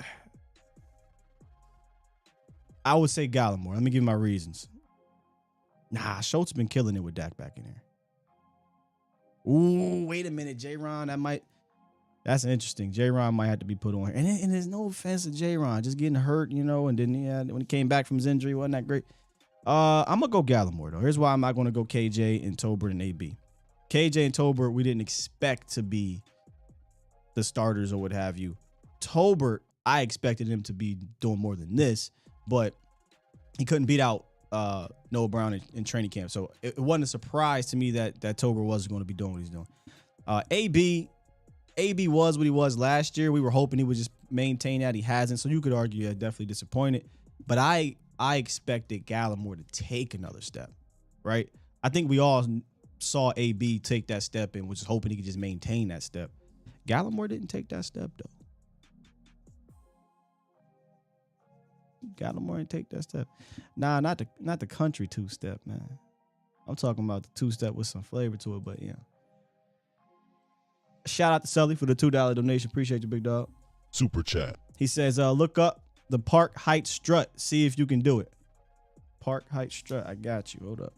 say Gallimore. Let me give you my reasons. Nah, Schultz been killing it with Dak back in there. Ooh, wait a minute, J-Ron. That's interesting. J-Ron might have to be put on here. And there's no offense to J-Ron, just getting hurt, and then when he came back from his injury, wasn't that great? I'm gonna go Gallimore though. Here's why I'm not gonna go KJ and Tolbert and AB. KJ and Tolbert, we didn't expect to be the starters or what have you. Tolbert, I expected him to be doing more than this, but he couldn't beat out Noah Brown in training camp. So it wasn't a surprise to me that Tolbert wasn't going to be doing what he's doing. AB was what he was last year. We were hoping he would just maintain that. He hasn't. So you could argue that definitely disappointed. But I expected Gallimore to take another step, right? I think we all saw AB take that step and was just hoping he could just maintain that step. Gallimore didn't take that step, though. Gallimore didn't take that step. Nah, not the country two-step, man. I'm talking about the two-step with some flavor to it, but yeah. Shout out to Sully for the $2 donation. Appreciate you, big dog. Super chat. He says, look up the Park Heights strut. See if you can do it. Park Heights strut. I got you. Hold up.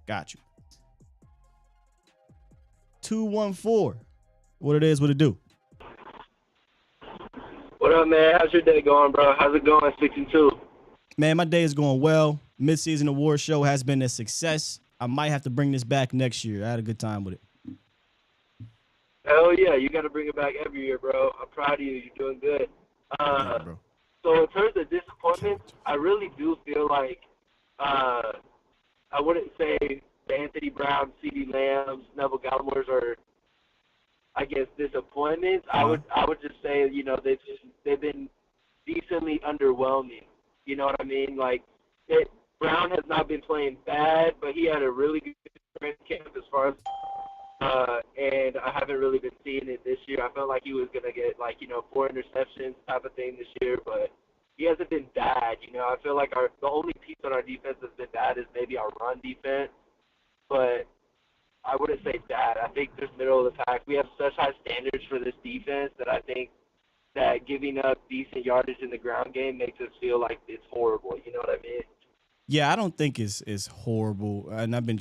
Got you. 214. What it is, what it do? What up, man? How's your day going, bro? How's it going, 6-2? Man, my day is going well. Mid-season award show has been a success. I might have to bring this back next year. I had a good time with it. Hell yeah, you got to bring it back every year, bro. I'm proud of you. You're doing good. So in terms of disappointments, I really do feel like I wouldn't say the Anthony Brown, CeeDee Lambs, Neville Gallimore's are, I guess, disappointments. I would just say, they've been decently underwhelming. You know what I mean? Like, Brown has not been playing bad, but he had a really good training camp as far as and I haven't really been seeing it this year. I felt like he was going to get, 4 interceptions type of thing this year, but he hasn't been bad. I feel like the only piece on our defense that's been bad is maybe our run defense, but I wouldn't say bad. I think just middle of the pack. We have such high standards for this defense that I think that giving up decent yardage in the ground game makes us feel like it's horrible. You know what I mean? Yeah, I don't think it's horrible. And I've been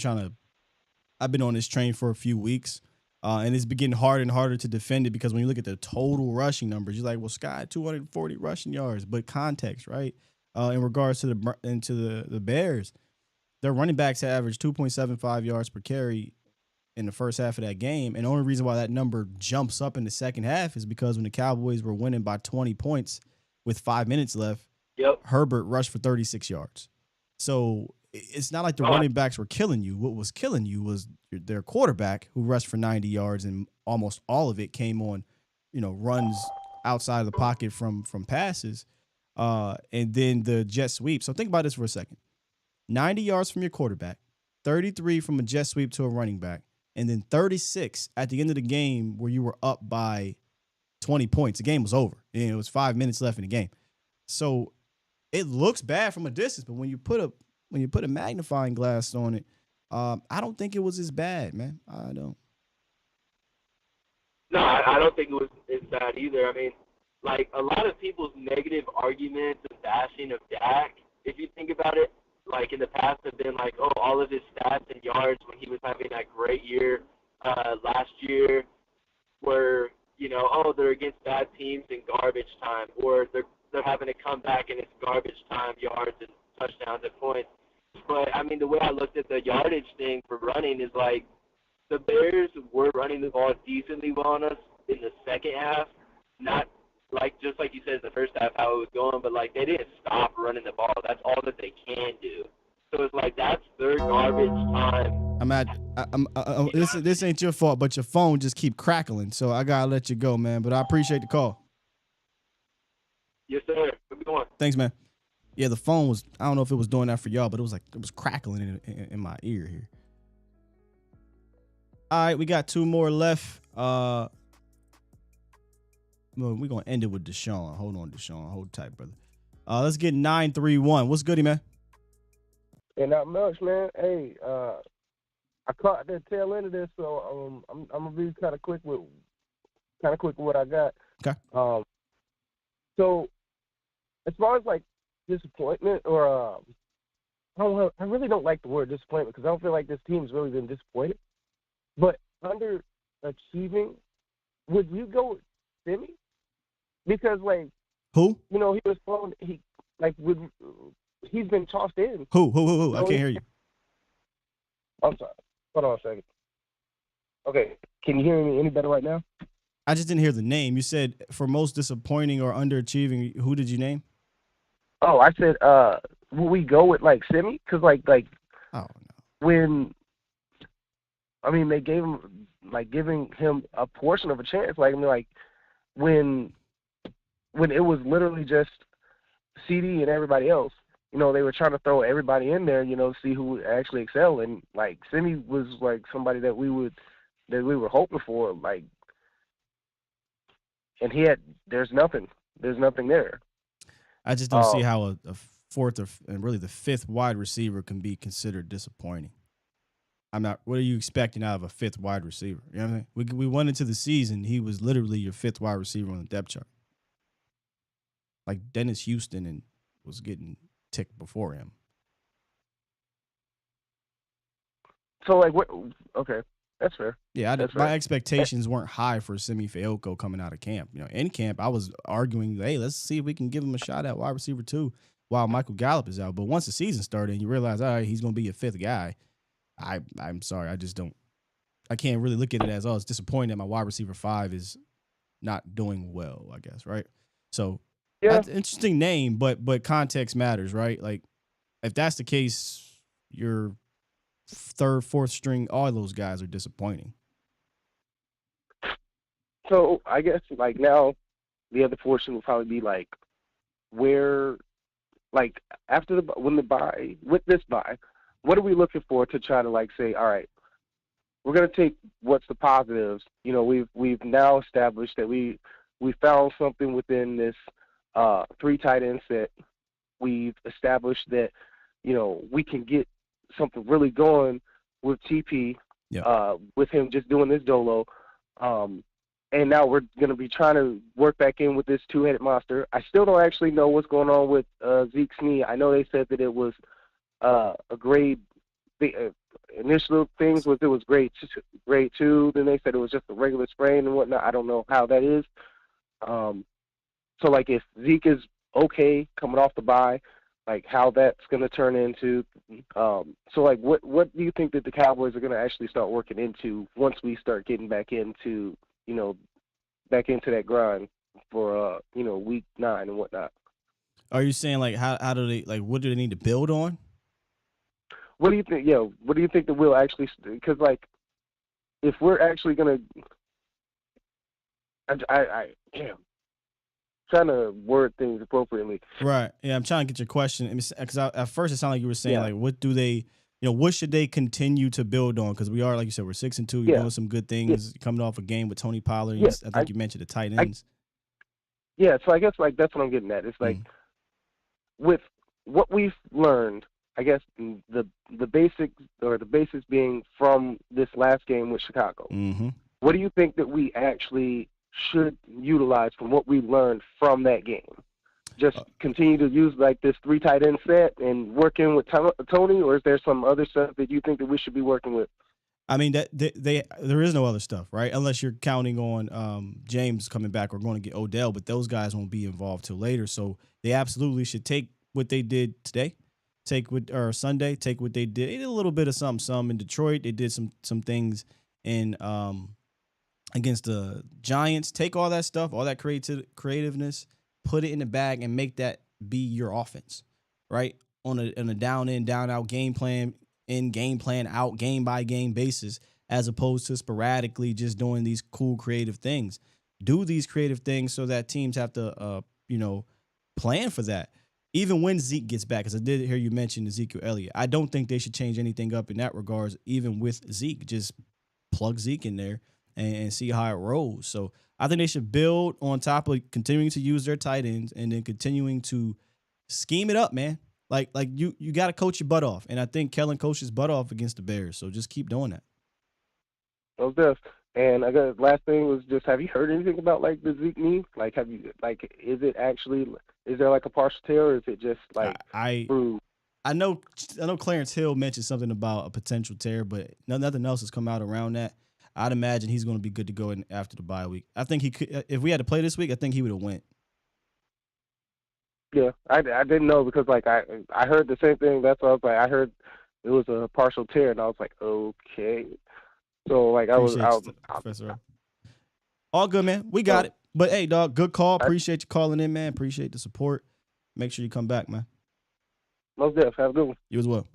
on this train for a few weeks, and it's been getting harder and harder to defend it because when you look at the total rushing numbers, you're like, well, Sky, 240 rushing yards, but context, right? In regards to the Bears, their running backs averaged 2.75 yards per carry in the first half of that game, and the only reason why that number jumps up in the second half is because when the Cowboys were winning by 20 points with 5 minutes left, Herbert rushed for 36 yards. So it's not like the running backs were killing you. What was killing you was their quarterback who rushed for 90 yards, and almost all of it came on, runs outside of the pocket from passes, and then the jet sweep. So think about this for a second. 90 yards from your quarterback, 33 from a jet sweep to a running back, and then 36 at the end of the game where you were up by 20 points. The game was over. And it was 5 minutes left in the game. So it looks bad from a distance, but when you put a magnifying glass on it, I don't think it was as bad, man. I don't. No, I don't think it was as bad either. I mean, like, a lot of people's negative arguments and bashing of Dak, if you think about it, like, in the past have been like, oh, all of his stats and yards when he was having that great year last year were, oh, they're against bad teams in garbage time, or they're having to come back and it's garbage time yards and touchdowns and points. But, I mean, the way I looked at the yardage thing for running is, like, the Bears were running the ball decently well on us in the second half, not just like you said in the first half how it was going, but, like, they didn't stop running the ball. That's all that they can do. So it's like that's their garbage time. This ain't your fault, but your phone just keep crackling, so I gotta let you go, man. But I appreciate the call. Yes, sir. Good going. Thanks, man. Yeah, the phone was, I don't know if it was doing that for y'all, but it was crackling in my ear here. All right, we got 2 more left. Well, we're going to end it with Deshaun. Hold on, Deshaun. Hold tight, brother. Let's get 931. What's goody, man? And not much, man. Hey, I caught the tail end of this, so I'm gonna be kind of quick with what I got. Okay. So as far as like disappointment, or I really don't like the word disappointment because I don't feel like this team's really been disappointed. But underachieving, would you go with Simi? Because like who? He was thrown. He's been tossed in. Who? I can't hear you. I'm sorry. Hold on a second. Okay, can you hear me any better right now? I just didn't hear the name. You said for most disappointing or underachieving. Who did you name? Oh, I said, will we go with like Simi? Because like oh no, when they gave him giving him a portion of a chance. When it was literally just CD and everybody else, they were trying to throw everybody in there, to see who would actually excel. And like Simi was like somebody that we were hoping for, and there's nothing there. I just don't see how a fourth and really the fifth wide receiver can be considered disappointing. I'm not. What are you expecting out of a fifth wide receiver? You know what I mean? We went into the season. He was literally your fifth wide receiver on the depth chart. Like Dennis Houston and was getting ticked before him. So like what? Okay, that's fair. Yeah, that's my fair. expectations weren't high for Simi Fehoko coming out of camp. In camp, I was arguing, hey, let's see if we can give him a shot at wide receiver 2 while Michael Gallup is out. But once the season started and you realize, all right, he's going to be your fifth guy, I'm sorry. I just don't – I can't really look at it as, it's disappointing that my wide receiver 5 is not doing well, I guess, right? So that's an interesting name, but context matters, right? Like if that's the case, your third, fourth string, all those guys are disappointing. So I guess like now the other portion will probably be like where like after with this bye, what are we looking for to try to like say, all right, we're gonna take what's the positives. We've now established that we found something within this 3 tight end set. We've established that, we can get something really going with TP, with him just doing this dolo. And now we're going to be trying to work back in with this 2-headed monster. I still don't actually know what's going on with Zeke's knee. I know they said that it was a grade. Initial things was it was grade 2. Then they said it was just a regular sprain and whatnot. I don't know how that is. So like if Zeke is okay coming off the bye, like how that's going to turn into. So like what do you think that the Cowboys are going to actually start working into once we start getting back into that grind for week 9 and whatnot? Are you saying like how do they like what do they need to build on? What do you think? Yeah, what do you think that we'll actually? Because like if we're actually going to, I trying to word things appropriately. Right. Yeah, I'm trying to get your question because at first it sounded like you were saying like what do they, what should they continue to build on? Because we are, like you said, we're 6-2. You're doing some good things coming off a game with Tony Pollard. I think you mentioned the tight ends. So I guess like that's what I'm getting at. It's like with what we've learned, I guess the basics being from this last game with Chicago. Mm-hmm. What do you think that we actually should utilize from what we learned from that game? Just continue to use like this 3 tight end set and work in with Tony, or is there some other stuff that you think that we should be working with? I mean, that there is no other stuff, right? Unless you're counting on James coming back or going to get Odell, but those guys won't be involved till later. So they absolutely should take what they did today, take what they did. They did a little bit of some in Detroit. They did some things in against the Giants. Take all that stuff, all that creativeness, put it in the bag and make that be your offense, right? On a down in, down out game plan in, game plan out, game by game basis, as opposed to sporadically just doing these cool creative things. Do these creative things so that teams have to, plan for that. Even when Zeke gets back, because I did hear you mention Ezekiel Elliott, I don't think they should change anything up in that regards, even with Zeke. Just plug Zeke in there and see how it rolls. So I think they should build on top of continuing to use their tight ends and then continuing to scheme it up, man. Like you got to coach your butt off, and I think Kellen coached his butt off against the Bears. So just keep doing that. Those this. And I guess last thing was just, have you heard anything about like the Zeke knee? Like, is there like a partial tear, or is it just like through? I know Clarence Hill mentioned something about a potential tear, but nothing else has come out around that. I'd imagine he's going to be good to go in after the bye week. I think he could. If we had to play this week, I think he would have went. Yeah, I didn't know because like I heard the same thing. That's why I was like, I heard it was a partial tear, and I was like, okay. So like Professor. All good, man. We got it. But hey, dog, good call. Appreciate you calling in, man. Appreciate the support. Make sure you come back, man. Most definitely. Have a good one. You as well.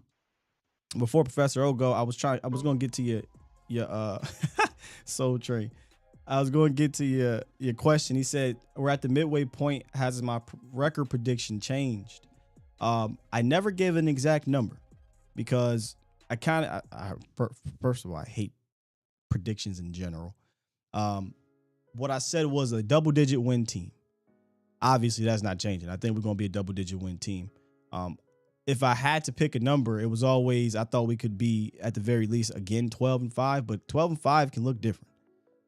Before Professor O go, I was gonna get to your Soul Train. I was going to get to your question. He said, we're at the midway point. Has my record prediction changed? I never gave an exact number because first of all, I hate predictions in general. What I said was a double-digit win team. Obviously, that's not changing. I think we're going to be a double-digit win team. If I had to pick a number, it was always, I thought we could be at the very least, again, 12-5, but 12-5 can look different.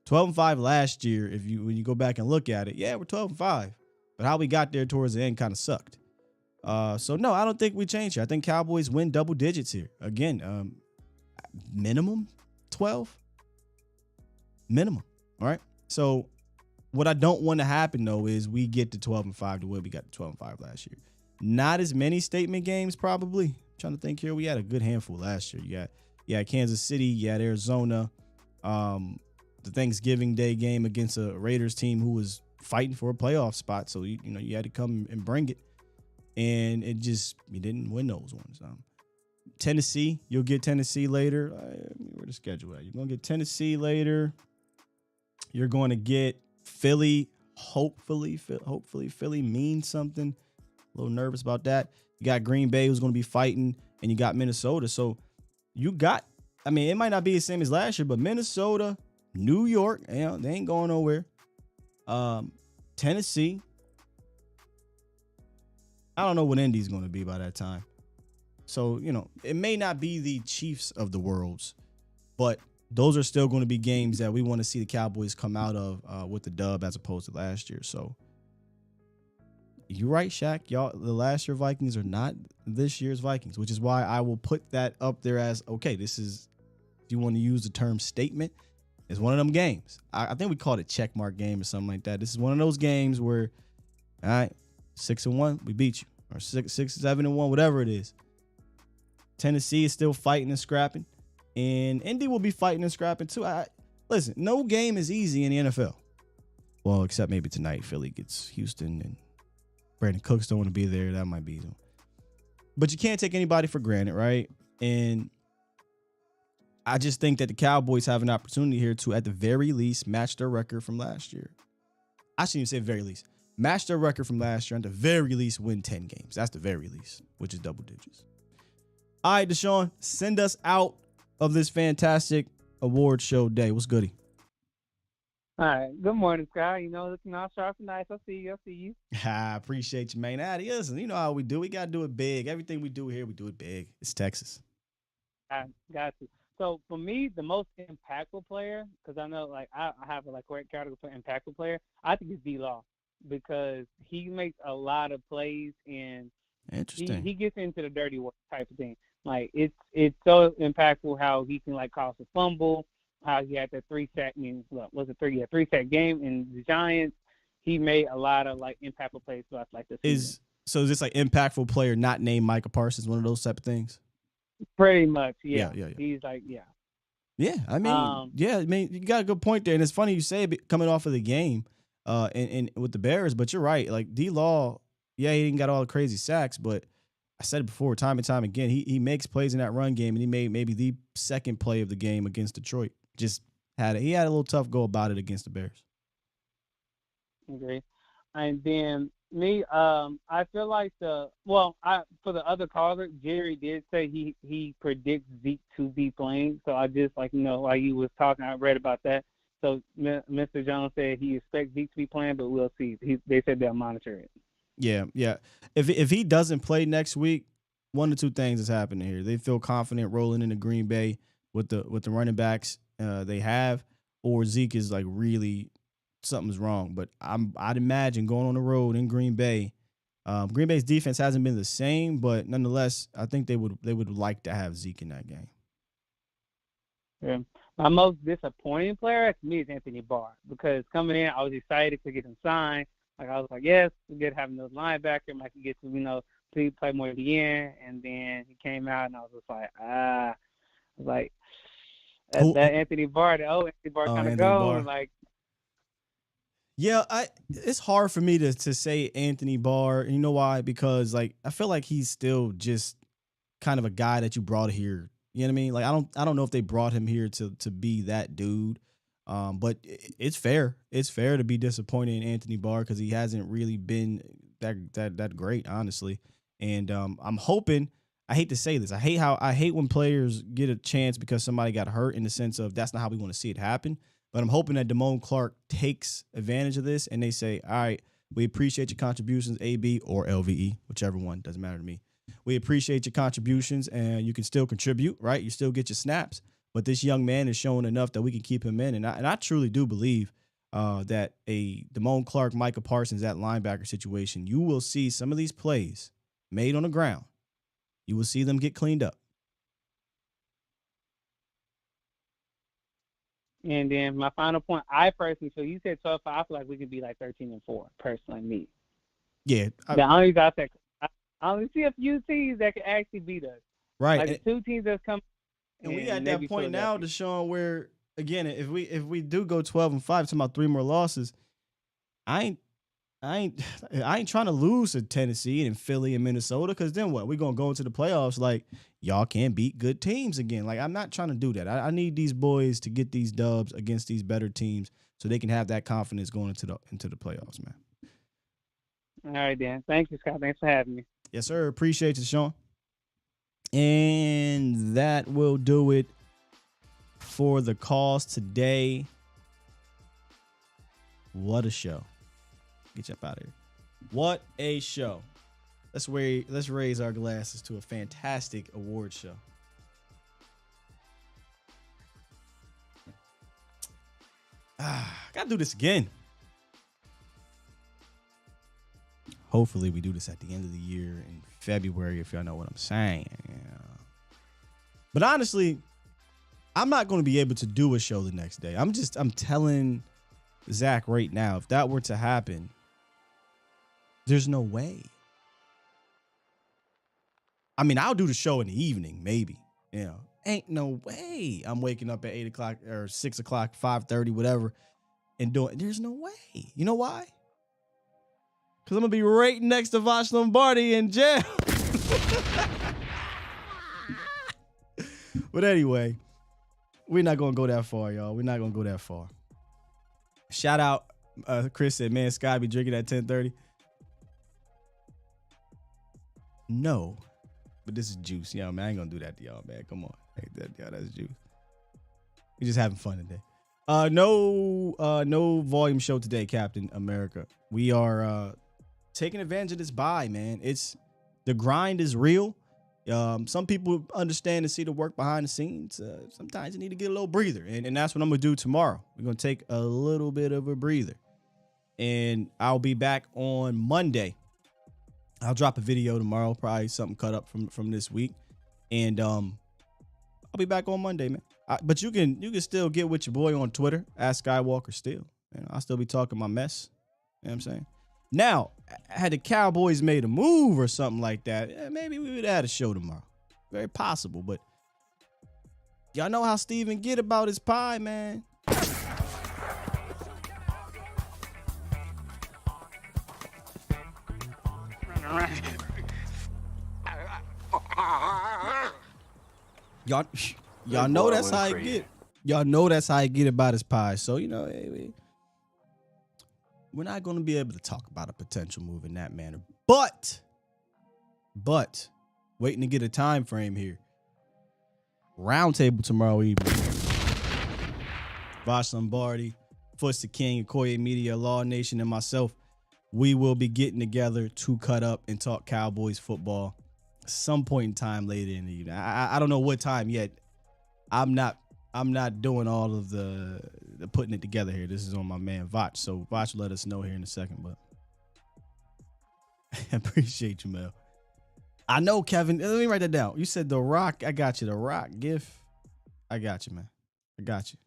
12-5 last year, when you go back and look at it, yeah, we're 12-5. But how we got there towards the end kind of sucked. So no, I don't think we changed here. I think Cowboys win double digits here. Again, minimum 12. Minimum. All right. So what I don't want to happen though is we get to 12-5 to where we got to 12-5 last year. Not as many statement games, probably. I'm trying to think here. We had a good handful last year. You had Kansas City, you had Arizona. The Thanksgiving Day game against a Raiders team who was fighting for a playoff spot. So, you had to come and bring it. And you didn't win those ones. Tennessee, you'll get Tennessee later. Where the schedule at? You're going to get Tennessee later. You're going to get Philly. Hopefully Philly means something. A little nervous about that. You got Green Bay who's going to be fighting, and you got Minnesota. So you got, it might not be the same as last year, but Minnesota, New York, they ain't going nowhere. Tennessee. I don't know what Indy's going to be by that time. So, it may not be the Chiefs of the worlds, but those are still going to be games that we want to see the Cowboys come out of with the dub as opposed to last year. So, you're right, Shaq. Y'all, the last year Vikings are not this year's Vikings, which is why I will put that up there as, okay, this is, if you want to use the term statement, it's one of them games. I think we called it checkmark game or something like that. This is one of those games where, all right, 6-1, we beat you. Or 7-1, whatever it is. Tennessee is still fighting and scrapping. And Indy will be fighting and scrapping too. Listen, no game is easy in the NFL. Well, except maybe tonight. Philly gets Houston and Brandon Cooks don't want to be there. That might be them. But you can't take anybody for granted, right? And I just think that the Cowboys have an opportunity here to, at the very least, match their record from last year. I shouldn't even say very least. Match their record from last year and at the very least win 10 games. That's the very least, which is double digits. All right, Deshaun, send us out of this fantastic award show day. What's goody? All right. Good morning, Sky. Looking all sharp and nice. I see you. I appreciate you, man. Listen, you know how we do. We got to do it big. Everything we do here, we do it big. It's Texas. I got you. So, for me, the most impactful player, because I know, I have a correct category for impactful player, I think it's D-Law. Because he makes a lot of plays and interesting. He gets into the dirty work type of thing. It's so impactful how he can cause a fumble, how he had that 3-sack three-sack game in the Giants. He made a lot of impactful plays throughout the season. So is this impactful player not named Micah Parsons, one of those type of things? Pretty much, yeah. He's Yeah, you got a good point there, and it's funny you say it coming off of the game. And with the Bears, but you're right. D-Law, he didn't got all the crazy sacks, but I said it before, time and time again, he makes plays in that run game, and he made maybe the second play of the game against Detroit. He had a little tough go about it against the Bears. Okay, and then me, I feel like for the other caller, Jerry did say he predicts Zeke to be playing. So I just while you was talking, I read about that. So Mr. Jones said he expects Zeke to be playing, but we'll see. They said they'll monitor it. Yeah. If he doesn't play next week, one or two things is happening here. They feel confident rolling into Green Bay with the running backs they have, or Zeke is like really something's wrong. But I'd imagine going on the road in Green Bay. Green Bay's defense hasn't been the same, but nonetheless, I think they would like to have Zeke in that game. Yeah. My most disappointing player to me is Anthony Barr, because coming in, I was excited to get him signed. Like, I was like, yes, we get having those linebacker. I could get to, play more at the end. And then he came out, and I was just like, that Anthony Barr, the old Anthony Barr kind of gone. Like, yeah, it's hard for me to say Anthony Barr. You know why? Because like I feel like he's still just kind of a guy that you brought here. You know what I mean? Like I don't know if they brought him here to be that dude. But it's fair. It's fair to be disappointed in Anthony Barr because he hasn't really been that great, honestly. And I'm hoping. I hate to say this. I hate when players get a chance because somebody got hurt, in the sense of that's not how we want to see it happen. But I'm hoping that Damone Clark takes advantage of this and they say, all right, we appreciate your contributions, AB or LVE, whichever one, doesn't matter to me. We appreciate your contributions and you can still contribute, right? You still get your snaps. But this young man is showing enough that we can keep him in. And I truly do believe that a Damone Clark, Micah Parsons, that linebacker situation, you will see some of these plays made on the ground. You will see them get cleaned up. And then my final point, I personally feel, you said 12-5, I feel like we could be like 13-4, personally, me. Yeah. I only see a few teams that can actually beat us. Right. Like the two teams that's come. And we at that point now, Deshaun, where, again, if we do go 12-5, talking about 3 more losses, I ain't trying to lose to Tennessee and Philly and Minnesota, because then what? We're going to go into the playoffs like y'all can't beat good teams again. Like, I'm not trying to do that. I need these boys to get these dubs against these better teams so they can have that confidence going into the playoffs, man. All right, Dan. Thank you, Scott. Thanks for having me. Yes, sir. Appreciate you, Sean. And that will do it for the calls today. What a show. Get you up out of here. What a show. Let's raise our glasses to a fantastic award show. Gotta do this again. Hopefully we do this at the end of the year in February, if y'all know what I'm saying. Yeah. But honestly, I'm not going to be able to do a show the next day. I'm telling Zach right now, if that were to happen, there's no way. I mean, I'll do the show in the evening, maybe. You know, ain't no way I'm waking up at 8 o'clock or 6 o'clock, 5:30, whatever, and doing. There's no way. You know why? Because I'm going to be right next to Vash Lombardi in jail. But anyway, we're not going to go that far, y'all. We're not going to go that far. Shout out, Chris said, man, Scott be drinking at 10:30. No, but this is juice. Yeah, man, I ain't going to do that to y'all, man. Come on. That's juice. We're just having fun today. No volume show today, Captain America. We are taking advantage of this bye, man. The grind is real. Some people understand and see the work behind the scenes. Sometimes you need to get a little breather. And that's what I'm going to do tomorrow. We're going to take a little bit of a breather. And I'll be back on Monday. I'll drop a video tomorrow, probably something cut up from this week. And I'll be back on Monday, man. But you can still get with your boy on Twitter, @Skywalker still. And I'll still be talking my mess. You know what I'm saying? Now, had the Cowboys made a move or something like that, maybe we would have had a show tomorrow. Very possible, but y'all know how Steven get about his pie, man. Y'all know that's how I get. Y'all know that's how I get about his pie. So, we're not going to be able to talk about a potential move in that manner. But waiting to get a time frame here. Roundtable tomorrow evening. Vash Lombardi, Foots the King, Okoye Media, Law Nation, and myself, we will be getting together to cut up and talk Cowboys football. some point in time later in the evening. I don't know what time yet. I'm not doing all of the putting it together here. This is on my man Vach. So Vach will let us know here in a second, but I appreciate you, Mel. I know, Kevin. Let me write that down. You said The Rock. I got you. The Rock gift. I got you, man. I got you.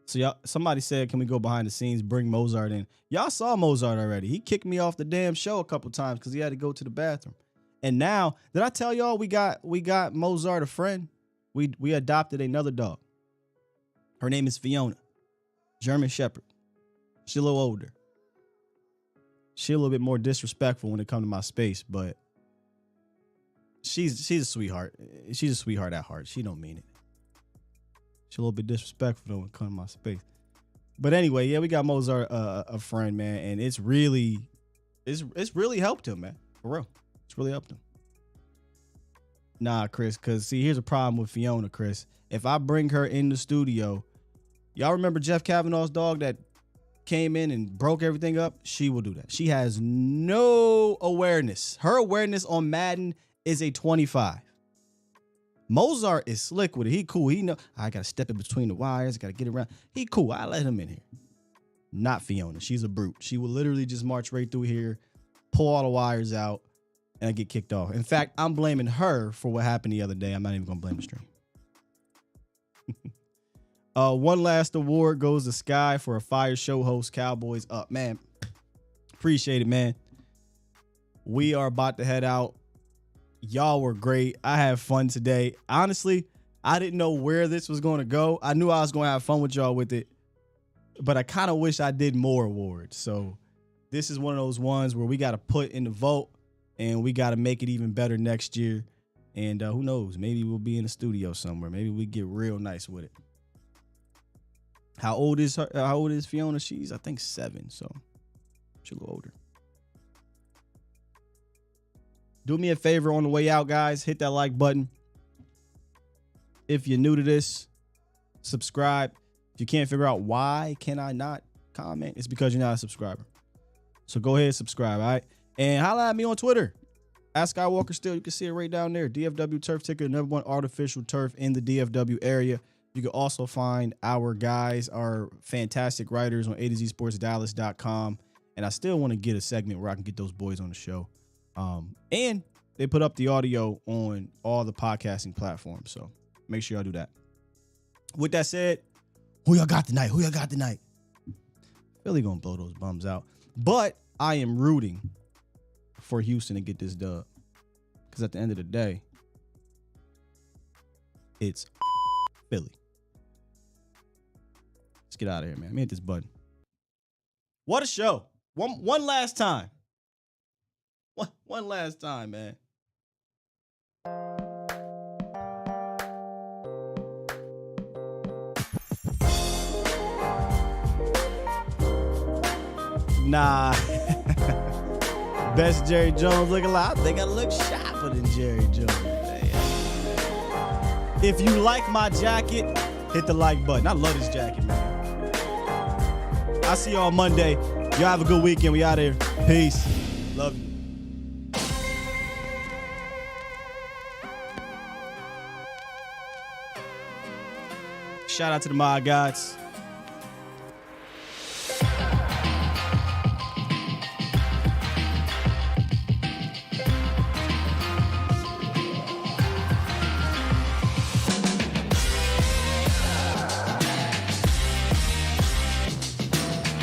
So y'all, somebody said, can we go behind the scenes, bring Mozart in? Y'all saw Mozart already. He kicked me off the damn show a couple times because he had to go to the bathroom. And now, did I tell y'all we got Mozart a friend? We adopted another dog. Her name is Fiona. German Shepherd. She's a little older. She's a little bit more disrespectful when it comes to my space, but she's a sweetheart. She's a sweetheart at heart. She don't mean it. She's a little bit disrespectful though when it comes to my space. But anyway, yeah, we got Mozart a friend, man, and it's really helped him, man. For real. It's really helped him. Nah, Chris, because see, here's a problem with Fiona, Chris. If I bring her in the studio, y'all remember Jeff Kavanaugh's dog that came in and broke everything up? She will do that. She has no awareness. Her awareness on Madden is a 25. Mozart is slick with it. He cool. He know I gotta step in between the wires. I gotta get around. He cool. I let him in here. Not Fiona. She's a brute. She will literally just march right through here, pull all the wires out, and I get kicked off. In fact, I'm blaming her for what happened the other day. I'm not even gonna blame the stream. One last award goes to Sky for a fire show host. Cowboys up, man. Appreciate it, man. We are about to head out. Y'all were great. I had fun today. Honestly, I didn't know where this was going to go. I knew I was going to have fun with y'all with it, but I kind of wish I did more awards. So this is one of those ones where we got to put in the vote and we got to make it even better next year. And who knows? Maybe we'll be in the studio somewhere. Maybe we get real nice with it. How old is her? How old is Fiona? She's, I think, 7. So she's a little older. Do me a favor on the way out, guys. Hit that like button. If you're new to this, subscribe. If you can't figure out why can I not comment, it's because you're not a subscriber. So go ahead and subscribe, all right? And holla at me on Twitter. At Skywalker Still. You can see it right down there. DFW Turf Ticker, #1 artificial turf in the DFW area. You can also find our guys, our fantastic writers on A2ZSportsDallas.com. And I still want to get a segment where I can get those boys on the show. And they put up the audio on all the podcasting platforms. So make sure y'all do that. With that said, who y'all got tonight? Who y'all got tonight? Philly gonna blow those bums out. But I am rooting for Houston to get this dub. Because at the end of the day, it's Philly. Let's get out of here, man. Let me hit this button. What a show. One last time. One last time, man. Nah. Best Jerry Jones looking like. I think I look sharper than Jerry Jones. If you like my jacket, hit the like button. I love this jacket, man. I'll see you on Monday. Y'all have a good weekend. We out here. Peace. Love you. Shout out to the Mod Gods.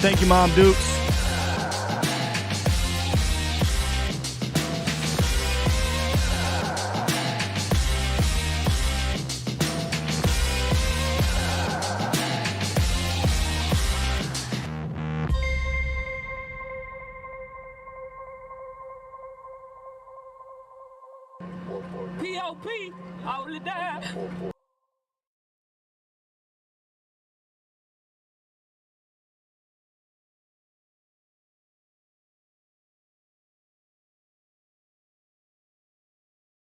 Thank you, Mom Dukes. P.O.P. Hold it down.